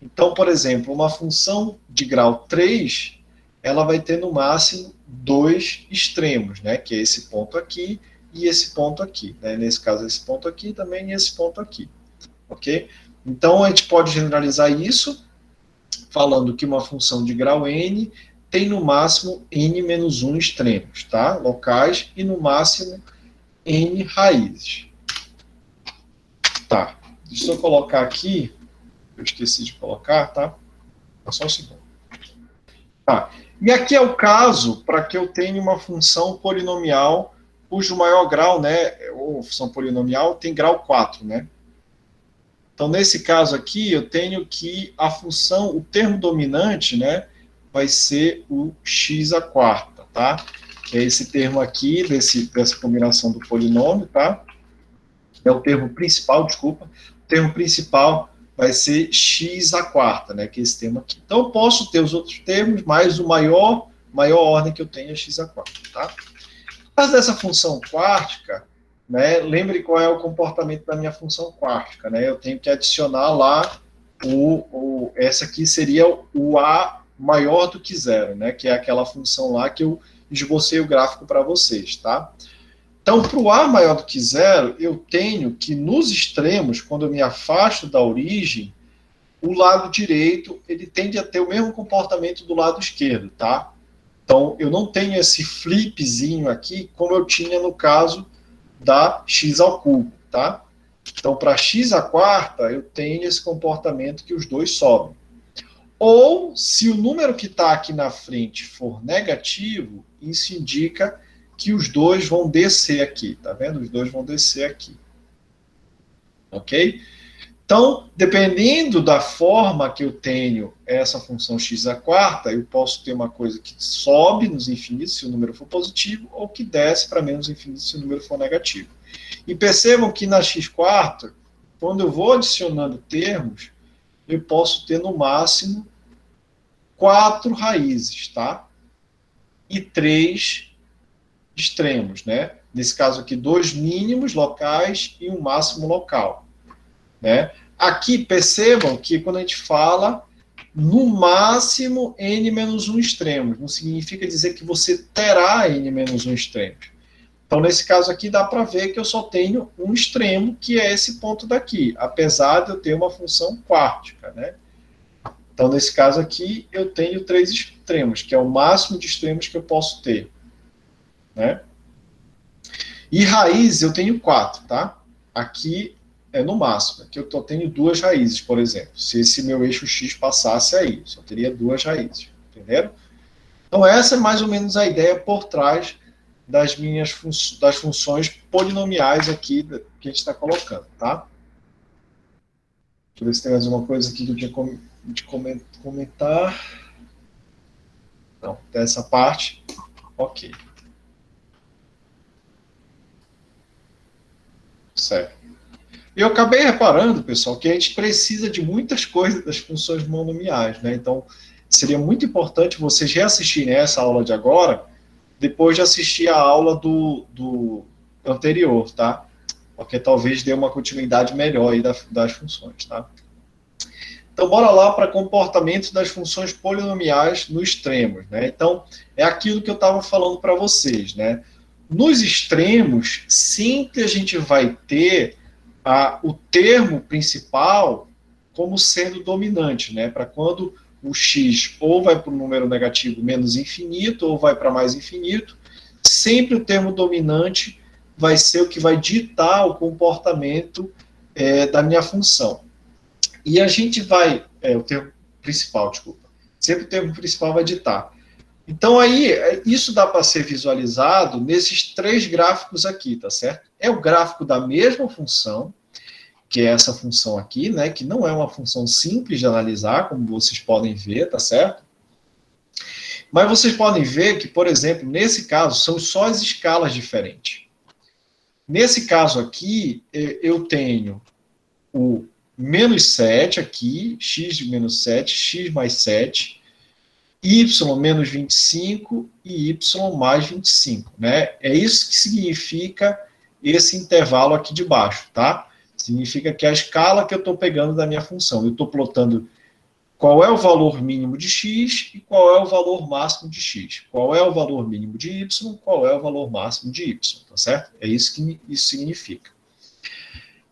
Então, por exemplo, uma função de grau 3, ela vai ter no máximo 2 extremos, né? Que é esse ponto aqui e esse ponto aqui. Né? Nesse caso, esse ponto aqui também e esse ponto aqui. Ok? Então, a gente pode generalizar isso falando que uma função de grau n tem no máximo n menos 1 extremos, tá? Locais, e no máximo n raízes. Tá, deixa eu colocar aqui, eu esqueci de colocar, tá? Só um segundo. Tá, e aqui é o caso para que eu tenha uma função polinomial cujo maior grau, né, ou função polinomial, tem grau 4, né? Então, nesse caso aqui, eu tenho que a função, o termo dominante, né, vai ser o x à quarta, tá? Que é esse termo aqui, dessa combinação do polinômio, tá? É o termo principal, desculpa. O termo principal vai ser x à quarta, né? Que é esse termo aqui. Então, eu posso ter os outros termos, mas o maior ordem que eu tenho é x à quarta, tá? Por causa dessa função quartica, né, lembre qual é o comportamento da minha função quartica, né? Eu tenho que adicionar lá essa aqui seria o a maior do que zero, né? Que é aquela função lá que eu esbocei o gráfico para vocês, tá? Então, para o a maior do que zero, eu tenho que nos extremos, quando eu me afasto da origem, o lado direito ele tende a ter o mesmo comportamento do lado esquerdo, tá? Então, eu não tenho esse flipzinho aqui, como eu tinha no caso da x ao cubo, tá? Então, para x à quarta, eu tenho esse comportamento que os dois sobem. Ou, se o número que está aqui na frente for negativo, isso indica que os dois vão descer aqui, tá vendo? Os dois vão descer aqui. Ok? Então, dependendo da forma que eu tenho essa função x à quarta, eu posso ter uma coisa que sobe nos infinitos se o número for positivo, ou que desce para menos infinitos se o número for negativo. E percebam que na x quarta, quando eu vou adicionando termos, eu posso ter no máximo 4 raízes, tá? E 3 extremos, né? Nesse caso aqui, 2 mínimos locais e um máximo local, né? Aqui, percebam que quando a gente fala no máximo n menos 1 extremos, não significa dizer que você terá n menos 1 extremos. Então, nesse caso aqui, dá para ver que eu só tenho um extremo, que é esse ponto daqui, apesar de eu ter uma função quartica, né? Então, nesse caso aqui, eu tenho 3 extremos, que é o máximo de extremos que eu posso ter, né? E raiz eu tenho 4, tá? Aqui é no máximo. Aqui eu tenho 2 raízes, por exemplo. Se esse meu eixo x passasse aí, só teria 2 raízes. Entenderam? Então, essa é mais ou menos a ideia por trás das das funções polinomiais aqui que a gente está colocando, tá? Deixa eu ver se tem mais uma coisa aqui que eu tinha de comentar. Não, dessa parte. Ok. Certo. Eu acabei reparando, pessoal, que a gente precisa de muitas coisas das funções monomiais, né? Então, seria muito importante vocês reassistirem essa aula de agora, depois de assistir a aula do anterior, tá? Porque talvez dê uma continuidade melhor aí das funções, tá? Então, bora lá para comportamento das funções polinomiais nos extremos, né? Então, é aquilo que eu estava falando para vocês, né? Nos extremos, sempre a gente vai ter o termo principal como sendo dominante, né? Para quando o x ou vai para o número negativo menos infinito ou vai para mais infinito, sempre o termo dominante vai ser o que vai ditar o comportamento da minha função. E a gente vai... o termo principal, desculpa. Sempre o termo principal vai ditar. Então, aí, isso dá para ser visualizado nesses 3 gráficos aqui, tá certo? É o gráfico da mesma função, que é essa função aqui, né, que não é uma função simples de analisar, como vocês podem ver, tá certo? Mas vocês podem ver que, por exemplo, nesse caso, são só as escalas diferentes. Nesse caso aqui, eu tenho o menos 7 aqui, x de menos 7, x mais 7, y menos 25 e y mais 25, né? É isso que significa esse intervalo aqui de baixo, tá? Significa que a escala que eu estou pegando da minha função, eu estou plotando qual é o valor mínimo de x e qual é o valor máximo de x. Qual é o valor mínimo de y, qual é o valor máximo de y, tá certo? É isso que isso significa.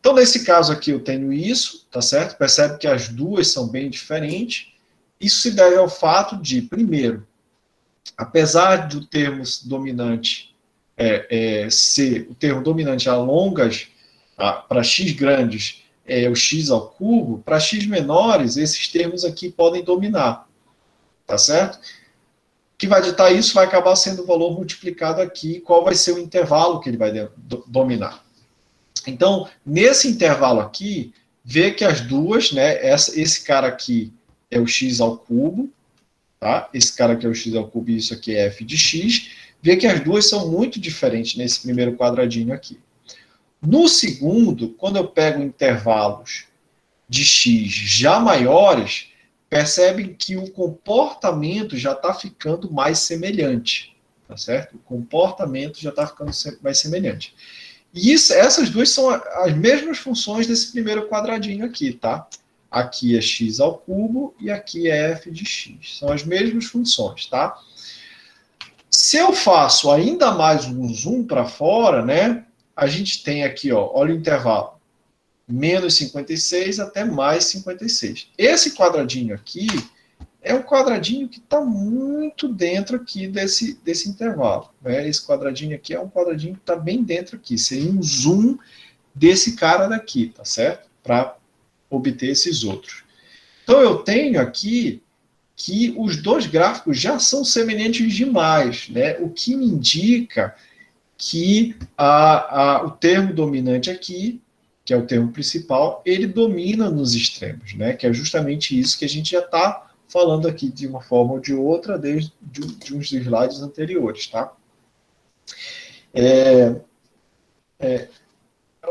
Então, nesse caso aqui, eu tenho isso, tá certo? Percebe que as duas são bem diferentes. Isso se deve ao fato de, primeiro, apesar do termo dominante ser o termo dominante a longas, para x grandes, o x ao cubo, para x menores, esses termos aqui podem dominar, tá certo? O que vai ditar isso vai acabar sendo o valor multiplicado aqui, qual vai ser o intervalo que ele vai dominar. Então, nesse intervalo aqui, vê que as duas, né, esse cara aqui é o x ao cubo, tá? Esse cara aqui é o x ao cubo e isso aqui é f de x, vê que as duas são muito diferentes nesse primeiro quadradinho aqui. No segundo, quando eu pego intervalos de x já maiores, percebem que o comportamento já está ficando mais semelhante, tá certo? O comportamento já está ficando mais semelhante. E essas duas são as mesmas funções desse primeiro quadradinho aqui, tá? Aqui é x ao cubo e aqui é f de x. São as mesmas funções, tá? Se eu faço ainda mais um zoom para fora, né? A gente tem aqui, ó, olha o intervalo. Menos 56 até mais 56. Esse quadradinho aqui é um quadradinho que está muito dentro aqui desse intervalo, né? Esse quadradinho aqui é um quadradinho que está bem dentro aqui. Seria um zoom desse cara daqui, tá certo? Para obter esses outros. Então, eu tenho aqui que os dois gráficos já são semelhantes demais, né? O que me indica que o termo dominante aqui, que é o termo principal, ele domina nos extremos, né? Que é justamente isso que a gente já está falando aqui de uma forma ou de outra desde de uns slides anteriores, tá?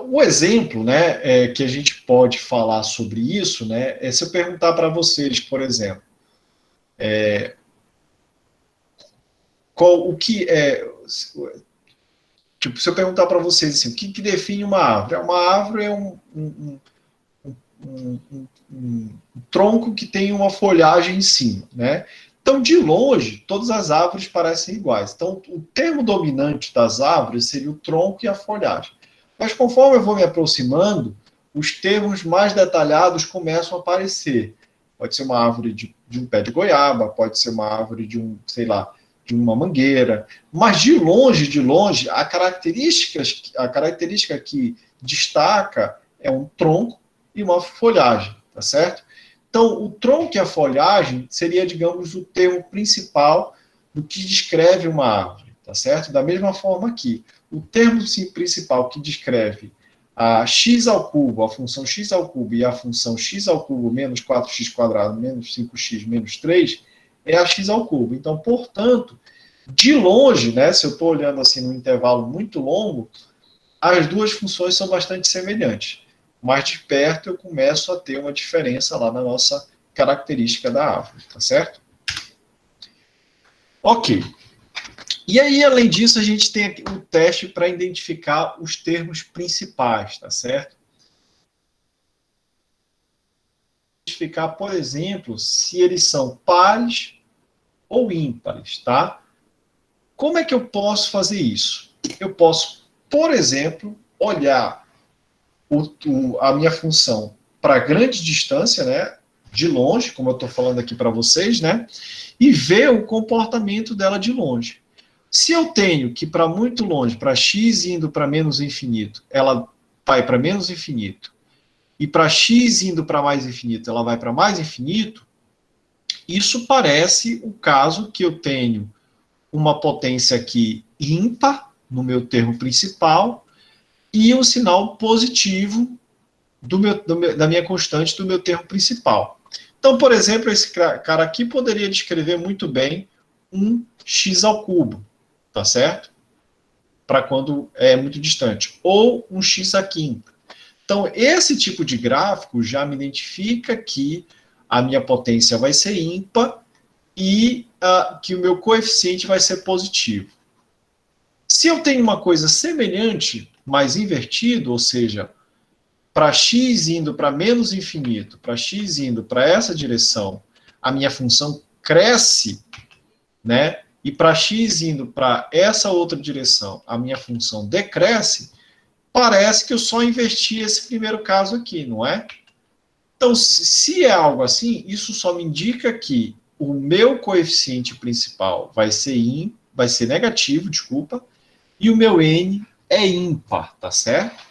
O exemplo, né, que a gente pode falar sobre isso, né, é se eu perguntar para vocês, por exemplo, o que é... Tipo, se eu perguntar para vocês assim, o que define uma árvore? Uma árvore é um tronco que tem uma folhagem em cima, né? Então, de longe, todas as árvores parecem iguais. Então, o termo dominante das árvores seria o tronco e a folhagem. Mas conforme eu vou me aproximando, os termos mais detalhados começam a aparecer. Pode ser uma árvore de um pé de goiaba, pode ser uma árvore de sei lá, de uma mangueira, mas de longe, a característica que destaca é um tronco e uma folhagem, tá certo? Então, o tronco e a folhagem seria, digamos, o termo principal do que descreve uma árvore, tá certo? Da mesma forma aqui, o termo principal que descreve a x ao cubo, a função x ao cubo e a função x ao cubo menos 4x quadrado menos 5x menos 3 é a x ao cubo. Então, portanto, de longe, né, se eu estou olhando assim num intervalo muito longo, as duas funções são bastante semelhantes. Mas de perto eu começo a ter uma diferença lá na nossa característica da árvore, tá certo? Ok. E aí, além disso, a gente tem aqui um teste para identificar os termos principais, tá certo? Identificar, por exemplo, se eles são pares ou ímpares, tá? Como é que eu posso fazer isso? Eu posso, por exemplo, olhar a minha função para grande distância, né, de longe, como eu estou falando aqui para vocês, né, e ver o comportamento dela de longe. Se eu tenho que para muito longe, para x indo para menos infinito, ela vai para menos infinito, e para x indo para mais infinito, ela vai para mais infinito, isso parece o caso que eu tenho uma potência aqui ímpar no meu termo principal e um sinal positivo da minha constante do meu termo principal. Então, por exemplo, esse cara aqui poderia descrever muito bem um x ao cubo, tá certo? Para quando é muito distante. Ou um x à quinta. Então, esse tipo de gráfico já me identifica que a minha potência vai ser ímpar e que o meu coeficiente vai ser positivo. Se eu tenho uma coisa semelhante, mas invertido, ou seja, para x indo para menos infinito, para x indo para essa direção, a minha função cresce, né? E para x indo para essa outra direção, a minha função decresce, parece que eu só inverti esse primeiro caso aqui, não é? Então, se é algo assim, isso só me indica que o meu coeficiente principal vai ser negativo, desculpa, e o meu n é ímpar, tá certo?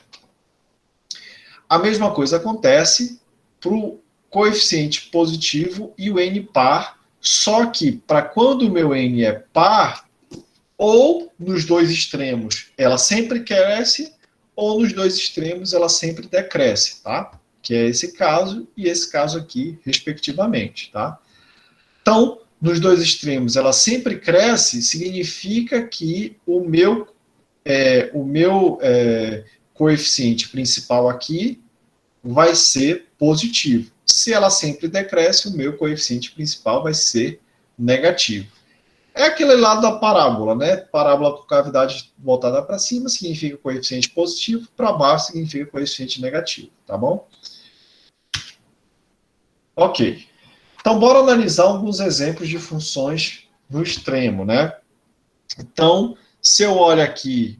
A mesma coisa acontece para o coeficiente positivo e o n par, só que para quando o meu n é par, ou nos dois extremos ela sempre cresce, ou nos dois extremos ela sempre decresce, tá? Que é esse caso e esse caso aqui, respectivamente, tá? Então, nos dois extremos ela sempre cresce, significa que o meu coeficiente principal aqui vai ser positivo. Se ela sempre decresce, o meu coeficiente principal vai ser negativo. É aquele lado da parábola, né? Parábola com cavidade voltada para cima significa coeficiente positivo, para baixo significa coeficiente negativo, tá bom? Ok. Então, bora analisar alguns exemplos de funções no extremo, né? Então, se eu olho aqui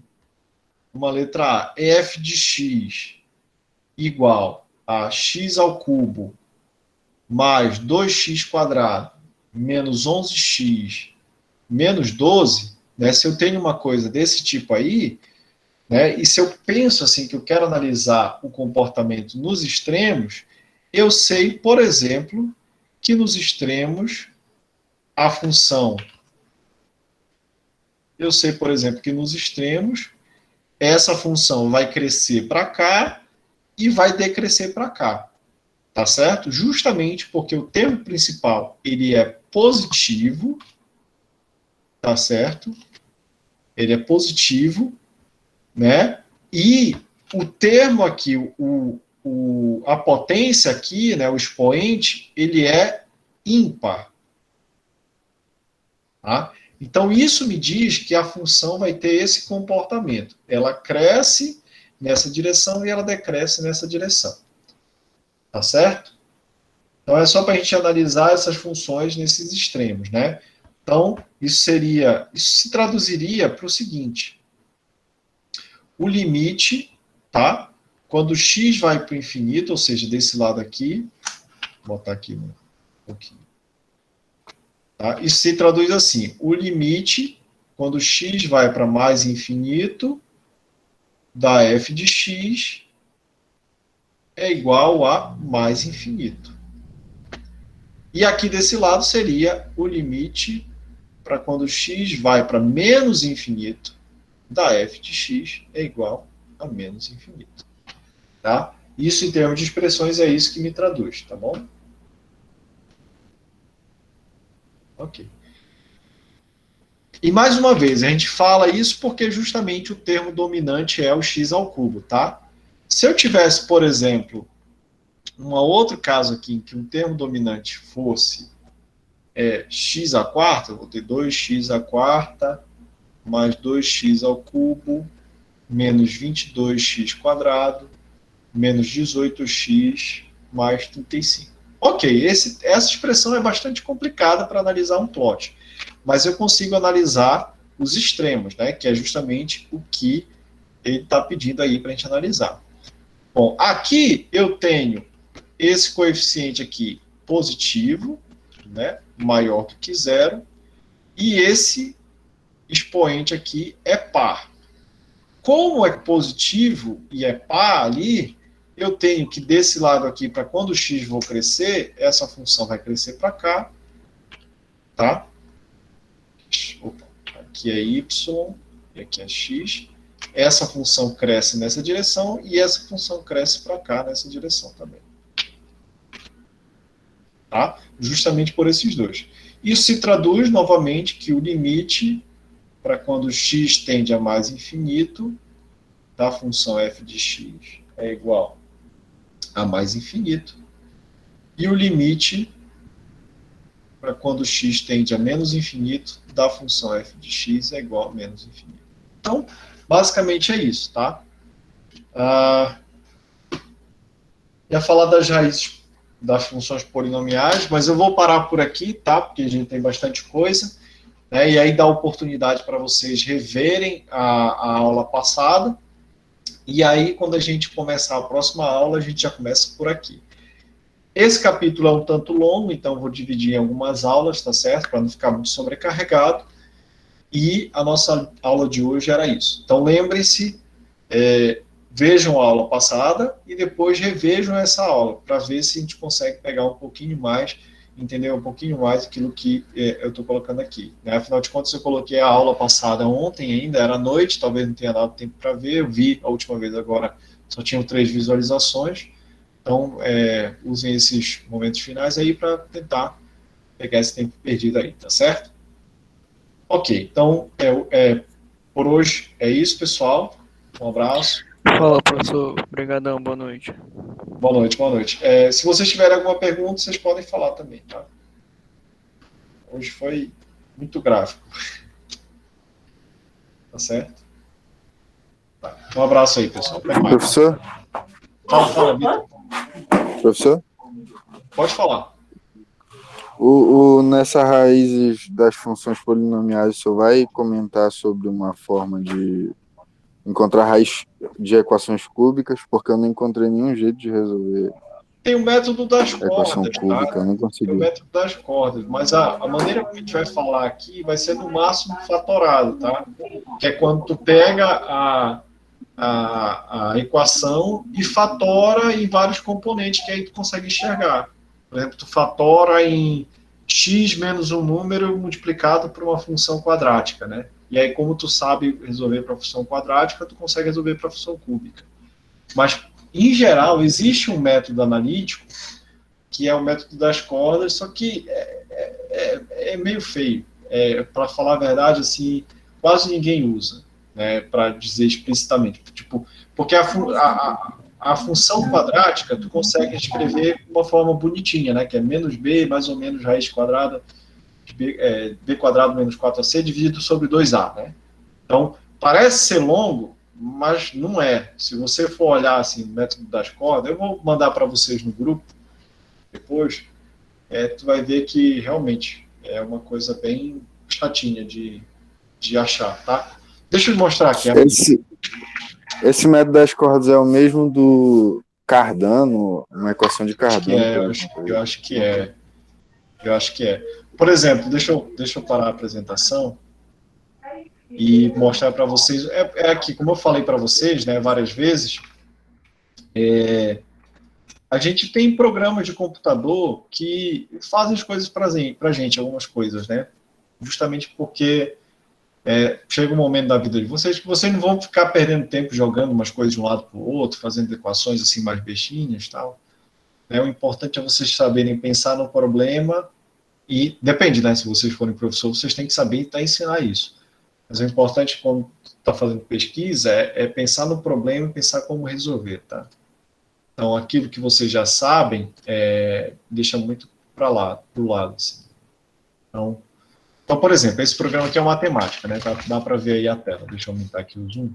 uma letra A, f de x igual a x ao cubo mais 2x² menos 11x menos 12, né? Se eu tenho uma coisa desse tipo aí, né? E se eu penso assim que eu quero analisar o comportamento nos extremos, eu sei, por exemplo, que nos extremos a função, eu sei, por exemplo, que nos extremos essa função vai crescer para cá e vai decrescer para cá, tá certo? Justamente porque o termo principal ele é positivo, tá certo? Ele é positivo, né? E o termo aqui, a potência aqui, né, o expoente, ele é ímpar. Tá? Então, isso me diz que a função vai ter esse comportamento. Ela cresce nessa direção e ela decresce nessa direção. Tá certo? Então, é só para a gente analisar essas funções nesses extremos, né? Então, isso se traduziria para o seguinte: o limite, tá? Quando x vai para o infinito, ou seja, desse lado aqui, vou botar aqui um pouquinho. Tá? Isso se traduz assim: o limite, quando x vai para mais infinito, da f de x é igual a mais infinito. E aqui desse lado seria o limite para quando x vai para menos infinito, da f de x é igual a menos infinito. Tá? Isso, em termos de expressões, é isso que me traduz, tá bom? Ok. E mais uma vez, a gente fala isso porque justamente o termo dominante é o x ao cubo, tá? Se eu tivesse, por exemplo, um outro caso aqui em que um termo dominante fosse x à quarta, eu vou ter 2x à quarta mais 2x ao cubo menos 22x² menos 18x mais 35. Ok, essa expressão é bastante complicada para analisar um plot, mas eu consigo analisar os extremos, né, que é justamente o que ele está pedindo aí para a gente analisar. Bom, aqui eu tenho esse coeficiente aqui positivo, né, maior do que zero, e esse expoente aqui é par. Como é positivo e é par ali, eu tenho que desse lado aqui, para quando o x for crescer, essa função vai crescer para cá, tá? Opa, aqui é y, e aqui é x. essa função cresce nessa direção e essa função cresce para cá nessa direção também. Tá? Justamente por esses dois. Isso se traduz, novamente, que o limite para quando x tende a mais infinito da função f de x é igual a mais infinito. E o limite para quando x tende a menos infinito da função f de x é igual a menos infinito. Então, basicamente é isso, tá? Ia falar das raízes das funções polinomiais, mas eu vou parar por aqui, tá? Porque a gente tem bastante coisa, né? E aí dá oportunidade para vocês reverem a aula passada. E aí, quando a gente começar a próxima aula, a gente já começa por aqui. Esse capítulo é um tanto longo, então eu vou dividir em algumas aulas, tá certo? Para não ficar muito sobrecarregado. E a nossa aula de hoje era isso. Então, lembrem-se, vejam a aula passada e depois revejam essa aula, para ver se a gente consegue pegar um pouquinho mais, entender um pouquinho mais aquilo que eu estou colocando aqui. Né? Afinal de contas, eu coloquei a aula passada ontem ainda, era noite, talvez não tenha dado tempo para ver, eu vi a última vez agora, só tinham 3 visualizações, então usem esses momentos finais aí para tentar pegar esse tempo perdido aí, tá certo? Ok, então por hoje é isso, pessoal. Um abraço. Fala, professor. Obrigadão, boa noite. Boa noite, boa noite. Se vocês tiverem alguma pergunta, vocês podem falar também, tá? Hoje foi muito gráfico. Tá certo? Tá. Um abraço aí, pessoal. Até mais. Professor? Fala, Vitor. Professor? Pode falar. Nessa raiz das funções polinomiais, o senhor vai comentar sobre uma forma de encontrar raiz de equações cúbicas, porque eu não encontrei nenhum jeito de resolver Tem o método das a equação cordas, cúbica, tá? eu não Tem o consegui. método das cordas, mas a maneira que a gente vai falar aqui vai ser no máximo fatorado, tá? Que é quando tu pega a equação e fatora em vários componentes que aí tu consegue enxergar. Por exemplo, tu fatora em x menos um número multiplicado por uma função quadrática, né? E aí, como tu sabe resolver para a função quadrática, tu consegue resolver para a função cúbica. Mas, em geral, existe um método analítico, que é o método das cordas, só que é meio feio. Para falar a verdade, assim, quase ninguém usa, né, para dizer explicitamente. Tipo, porque a função quadrática, tu consegue escrever de uma forma bonitinha, né, que é menos b mais ou menos raiz quadrada de b quadrado menos 4ac dividido sobre 2a, né? Então, parece ser longo, mas não é. Se você for olhar assim, o método das cordas, eu vou mandar para vocês no grupo depois, tu vai ver que realmente é uma coisa bem chatinha de achar, tá? Deixa eu mostrar aqui. Esse método das cordas é o mesmo do Cardano, uma equação de Cardano. Eu acho que é. Por exemplo, deixa eu parar a apresentação e mostrar para vocês. Aqui, como eu falei para vocês, né, várias vezes, a gente tem programas de computador que fazem as coisas para a gente, algumas coisas, né? Justamente porque chega um momento da vida de vocês que vocês não vão ficar perdendo tempo jogando umas coisas de um lado para o outro, fazendo equações assim mais bestinhas e tal. O importante é vocês saberem pensar no problema e depende, né? Se vocês forem professor, vocês têm que saber ensinar isso. Mas o importante quando está fazendo pesquisa é pensar no problema e pensar como resolver, tá? Então, aquilo que vocês já sabem, deixa muito para lá, do lado. Assim. Então, por exemplo, esse programa aqui é matemática, né? Dá para ver aí a tela. Deixa eu aumentar aqui o zoom.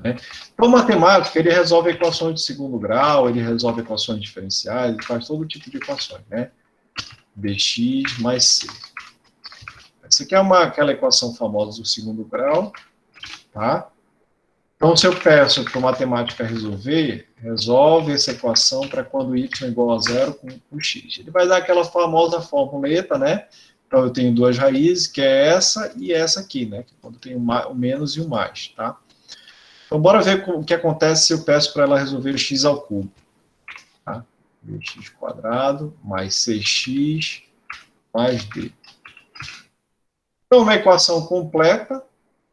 Né? Então, matemática, ele resolve equações de segundo grau, ele resolve equações diferenciais, ele faz todo tipo de equações, né? Bx mais c. Essa aqui é aquela equação famosa do segundo grau, tá? Então, se eu peço para o matemática resolve essa equação para quando y é igual a zero com x. Ele vai dar aquela famosa formuleta, né? Então, eu tenho duas raízes, que é essa e essa aqui, né? Que é quando eu tenho o menos e o mais, tá? Então, bora ver o que acontece se eu peço para ela resolver o x ao cubo. Tá? X quadrado mais 6x mais d. Então, uma equação completa,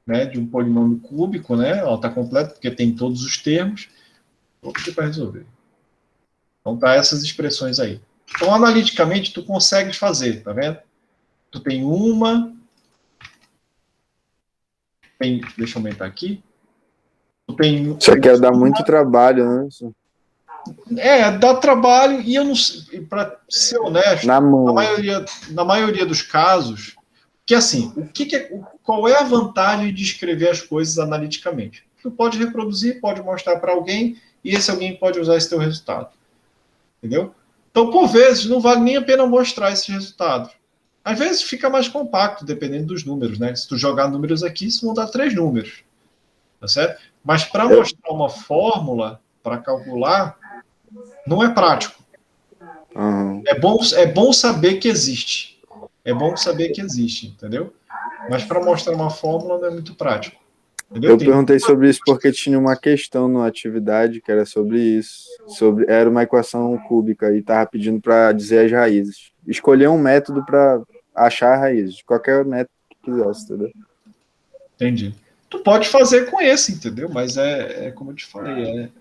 né, de um polinômio cúbico, né? Ela está completa porque tem todos os termos. Vou pedir para resolver. Então tá essas expressões aí. Então, analiticamente, tu consegues fazer, tá vendo? Tu tem uma... deixa eu aumentar aqui. Tu tem... Isso aqui ia dar muito trabalho, né? dá trabalho e eu não sei, para ser honesto, Na mão. na maioria dos casos, que assim, qual é a vantagem de escrever as coisas analiticamente? Tu pode reproduzir, pode mostrar para alguém e esse alguém pode usar esse teu resultado. Entendeu? Então, por vezes, não vale nem a pena mostrar esses resultados. Às vezes fica mais compacto, dependendo dos números, né? Se tu jogar números aqui, isso vão dar 3 números. Tá certo? Mas para mostrar uma fórmula, para calcular, não é prático. Uhum. É bom saber que existe. É bom saber que existe, entendeu? Mas para mostrar uma fórmula não é muito prático. Entendeu? Eu perguntei sobre isso porque tinha uma questão na atividade que era sobre isso. Era uma equação cúbica e estava pedindo para dizer as raízes. Escolher um método para achar a raiz, qualquer método que quisesse, entendeu? Entendi. Tu pode fazer com esse, entendeu? Mas como eu te falei,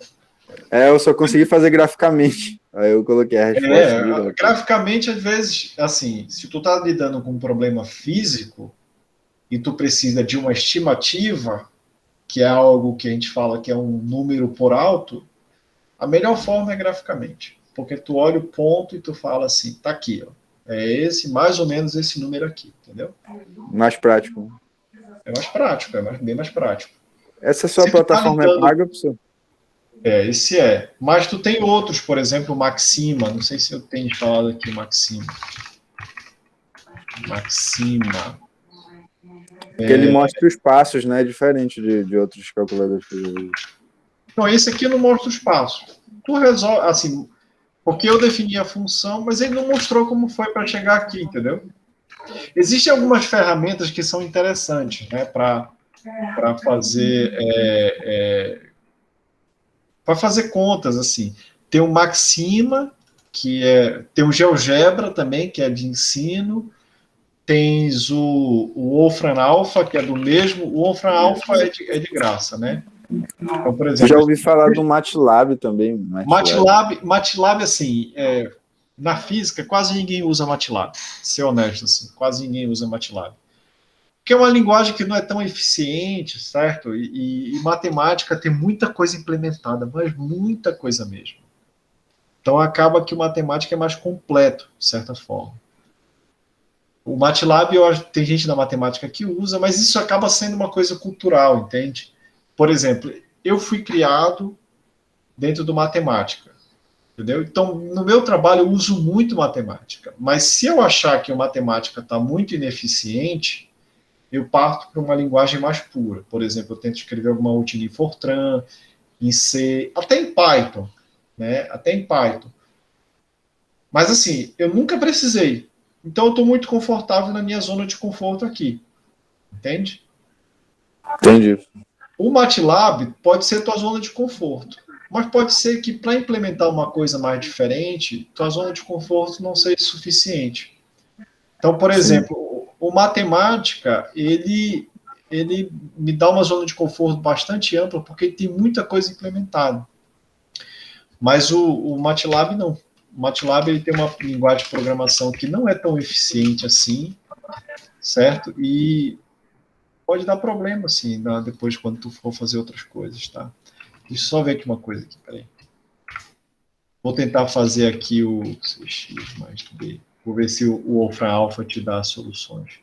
eu só consegui fazer graficamente. Aí eu coloquei a resposta. Graficamente, às vezes, assim, se tu tá lidando com um problema físico e tu precisa de uma estimativa, que é algo que a gente fala que é um número por alto, a melhor forma é graficamente. Porque tu olha o ponto e tu fala assim, tá aqui, ó. É mais ou menos esse número aqui, entendeu? Mais prático. É mais prático, bem mais prático. Essa sua plataforma é paga, professor? Esse é. Mas tu tem outros, por exemplo, o Maxima. Não sei se eu tenho falado aqui Maxima. Porque ele mostra os passos, né? Diferente de outros calculadores que eu uso. Não, esse aqui não mostra os passos. Tu resolve, assim, porque eu defini a função, mas ele não mostrou como foi para chegar aqui, entendeu? Existem algumas ferramentas que são interessantes, né, para fazer para fazer contas, assim. Tem o Maxima, tem o GeoGebra também, que é de ensino. Tens o Wolfram Alpha, que é do mesmo. O Wolfram Alpha é de graça, né? Então, por exemplo, já ouvi falar do MATLAB também. MATLAB assim, na física, quase ninguém usa MATLAB. Ser honesto, assim, quase ninguém usa MATLAB. Porque é uma linguagem que não é tão eficiente, certo? E matemática tem muita coisa implementada, mas muita coisa mesmo. Então, acaba que o matemática é mais completo, de certa forma. O MATLAB, tem gente da matemática que usa, mas isso acaba sendo uma coisa cultural, entende? Por exemplo, eu fui criado dentro do matemática, entendeu? Então, no meu trabalho, eu uso muito matemática. Mas se eu achar que a matemática está muito ineficiente, eu parto para uma linguagem mais pura. Por exemplo, eu tento escrever alguma rotina em Fortran, em C, até em Python, né? Até em Python. Mas, assim, eu nunca precisei. Então, eu estou muito confortável na minha zona de conforto aqui. Entende? Entendi. O MATLAB pode ser tua zona de conforto. Mas pode ser que para implementar uma coisa mais diferente, tua zona de conforto não seja suficiente. Então, por exemplo, o matemática, ele me dá uma zona de conforto bastante ampla, porque ele tem muita coisa implementada. Mas o MATLAB não. O MATLAB ele tem uma linguagem de programação que não é tão eficiente assim, certo? E pode dar problema, assim, depois quando tu for fazer outras coisas, tá? Deixa eu só ver aqui uma coisa aqui, peraí. Vou tentar fazer aqui o x mais b. Vou ver se o Wolfram Alpha te dá soluções.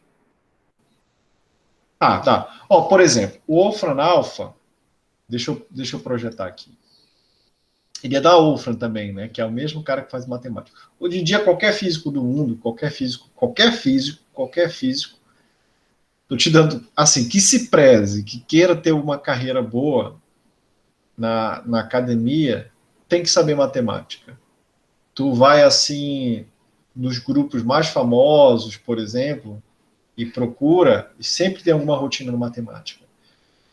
Ah, tá. Ó, por exemplo, o Wolfram Alpha, deixa eu projetar aqui. Ele é da Wolfram também, né? Que é o mesmo cara que faz matemática. Hoje em dia, qualquer físico do mundo, qualquer físico, tô te dando, assim, que se preze, que queira ter uma carreira boa na academia, tem que saber matemática. Tu vai, assim, nos grupos mais famosos, por exemplo, e procura, e sempre tem alguma rotina no matemática.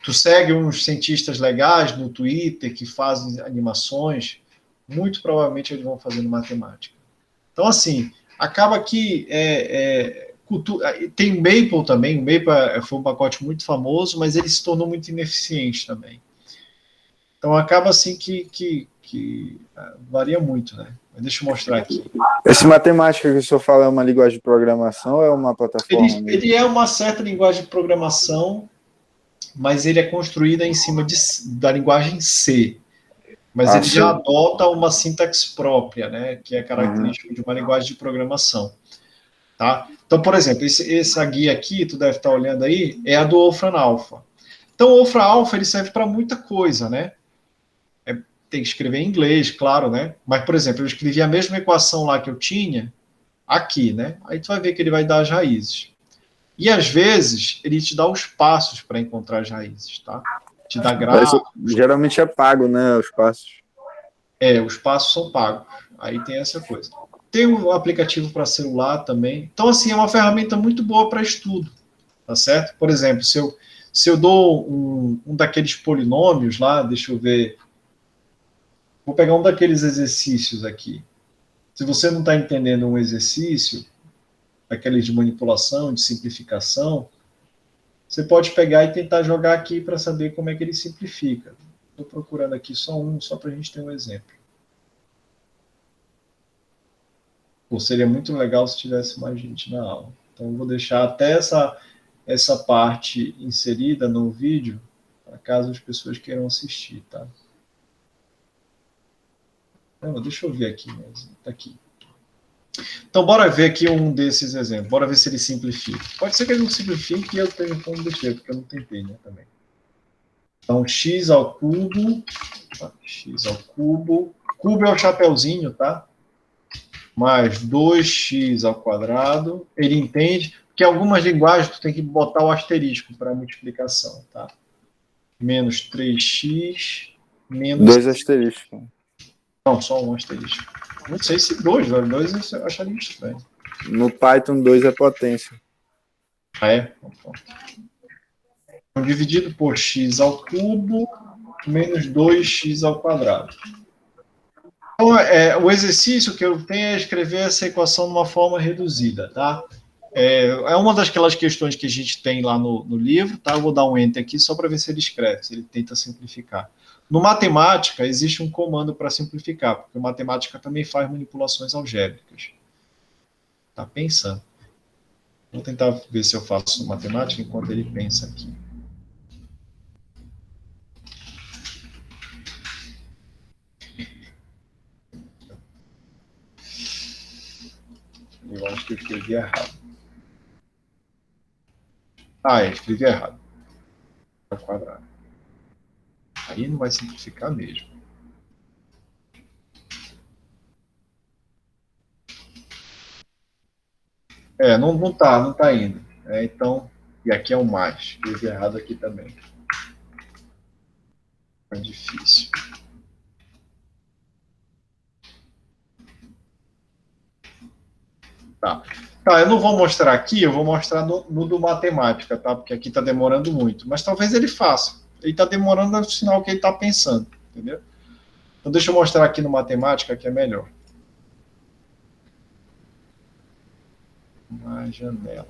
Tu segue uns cientistas legais no Twitter que fazem animações, muito provavelmente eles vão fazendo matemática. Então, assim, acaba que Tem o Maple também, o Maple foi um pacote muito famoso, mas ele se tornou muito ineficiente também. Então acaba assim que varia muito, né? Mas deixa eu mostrar aqui. Esse matemática que o senhor fala é uma linguagem de programação ou é uma plataforma? Ele é uma certa linguagem de programação, mas ele é construído em cima da linguagem C. Mas ele já adota uma sintaxe própria, né? Que é característico de uma linguagem de programação. Tá? Então, por exemplo, essa guia aqui, tu deve estar olhando aí, é a do Wolfram Alpha. Então, o Wolfram Alpha ele serve para muita coisa, né? Tem que escrever em inglês, claro, né? Mas, por exemplo, eu escrevi a mesma equação lá que eu tinha aqui, né? Aí tu vai ver que ele vai dar as raízes. E, às vezes, ele te dá os passos para encontrar as raízes, tá? Te dá gráficos. Geralmente é pago, né, os passos. Os passos são pagos. Aí tem essa coisa. Tem um aplicativo para celular também. Então, assim, é uma ferramenta muito boa para estudo, tá certo? Por exemplo, se eu dou um daqueles polinômios lá, deixa eu ver. Vou pegar um daqueles exercícios aqui. Se você não está entendendo um exercício, aqueles de manipulação, de simplificação, você pode pegar e tentar jogar aqui para saber como é que ele simplifica. Estou procurando aqui só para a gente ter um exemplo. Pô, seria muito legal se tivesse mais gente na aula. Então, eu vou deixar até essa parte inserida no vídeo, para caso as pessoas queiram assistir, tá? Não, deixa eu ver aqui, mas tá aqui. Então, bora ver aqui um desses exemplos. Bora ver se ele simplifica. Pode ser que ele não simplifique e eu tenha como besteira, porque eu não tentei, né, também. Então, x ao cubo. X ao cubo. Cubo é o chapeuzinho, tá? Mais 2x ao quadrado. Ele entende que em algumas linguagens tu tem que botar o asterisco para a multiplicação, tá? Menos 3x, menos... 2 asteriscos. Não, só um asterisco. Não sei se 2, velho. 2 eu acharia estranho. No Python, 2 é potência. Ah, é? Então, dividido por x ao cubo, menos 2x ao quadrado. Então, o exercício que eu tenho é escrever essa equação de uma forma reduzida, tá? É uma daquelas questões que a gente tem lá no livro, tá? Eu vou dar um enter aqui só para ver se ele escreve, se ele tenta simplificar. No matemática, existe um comando para simplificar, porque o matemática também faz manipulações algébricas. Tá pensando. Vou tentar ver se eu faço matemática enquanto ele pensa aqui. Eu acho que eu escrevi errado. Eu escrevi errado. Ao quadrado. Aí não vai simplificar mesmo. Não tá indo. Então, e aqui é o mais. Escrevi errado aqui também. É difícil. Tá, eu não vou mostrar aqui, eu vou mostrar no do matemática, tá? Porque aqui tá demorando muito. Mas talvez ele faça. Ele tá demorando, é o sinal que ele tá pensando, entendeu? Então deixa eu mostrar aqui no matemática, que é melhor. Uma janela.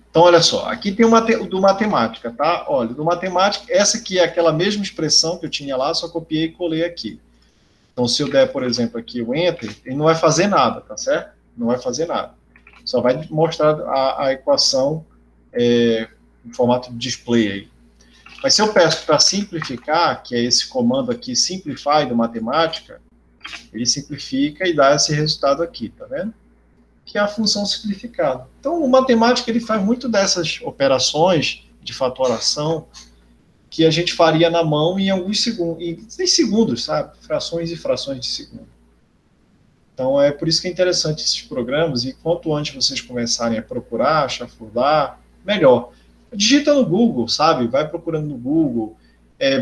Então, olha só, aqui tem o do matemática, tá? Olha, do matemática, essa aqui é aquela mesma expressão que eu tinha lá, só copiei e colei aqui. Então, se eu der, por exemplo, aqui o Enter, ele não vai fazer nada, tá certo? Não vai fazer nada. Só vai mostrar a equação em formato de display aí. Mas se eu peço para simplificar, que é esse comando aqui, Simplify do matemática, ele simplifica e dá esse resultado aqui, tá vendo? Que é a função simplificada. Então, o matemática ele faz muito dessas operações de fatoração que a gente faria na mão em alguns segundos, em segundos, sabe? Frações e frações de segundo. Então, é por isso que é interessante esses programas, e quanto antes vocês começarem a procurar, chafurdar, melhor. Digita no Google, sabe? Vai procurando no Google.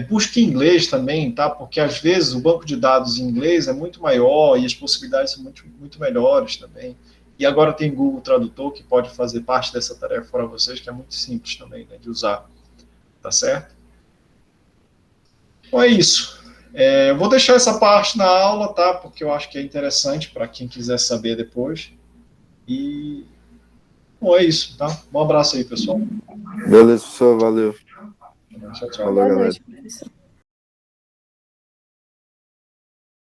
Busque em inglês também, tá? Porque, às vezes, o banco de dados em inglês é muito maior e as possibilidades são muito, muito melhores também. E agora tem Google Tradutor, que pode fazer parte dessa tarefa para vocês, que é muito simples também, né, de usar. Tá certo? Então é isso. Eu vou deixar essa parte na aula, tá? Porque eu acho que é interessante para quem quiser saber depois. E, bom, é isso, tá? Um abraço aí, pessoal. Beleza, pessoal, valeu. Tchau, tchau. Falou, Boa galera. noite, professor.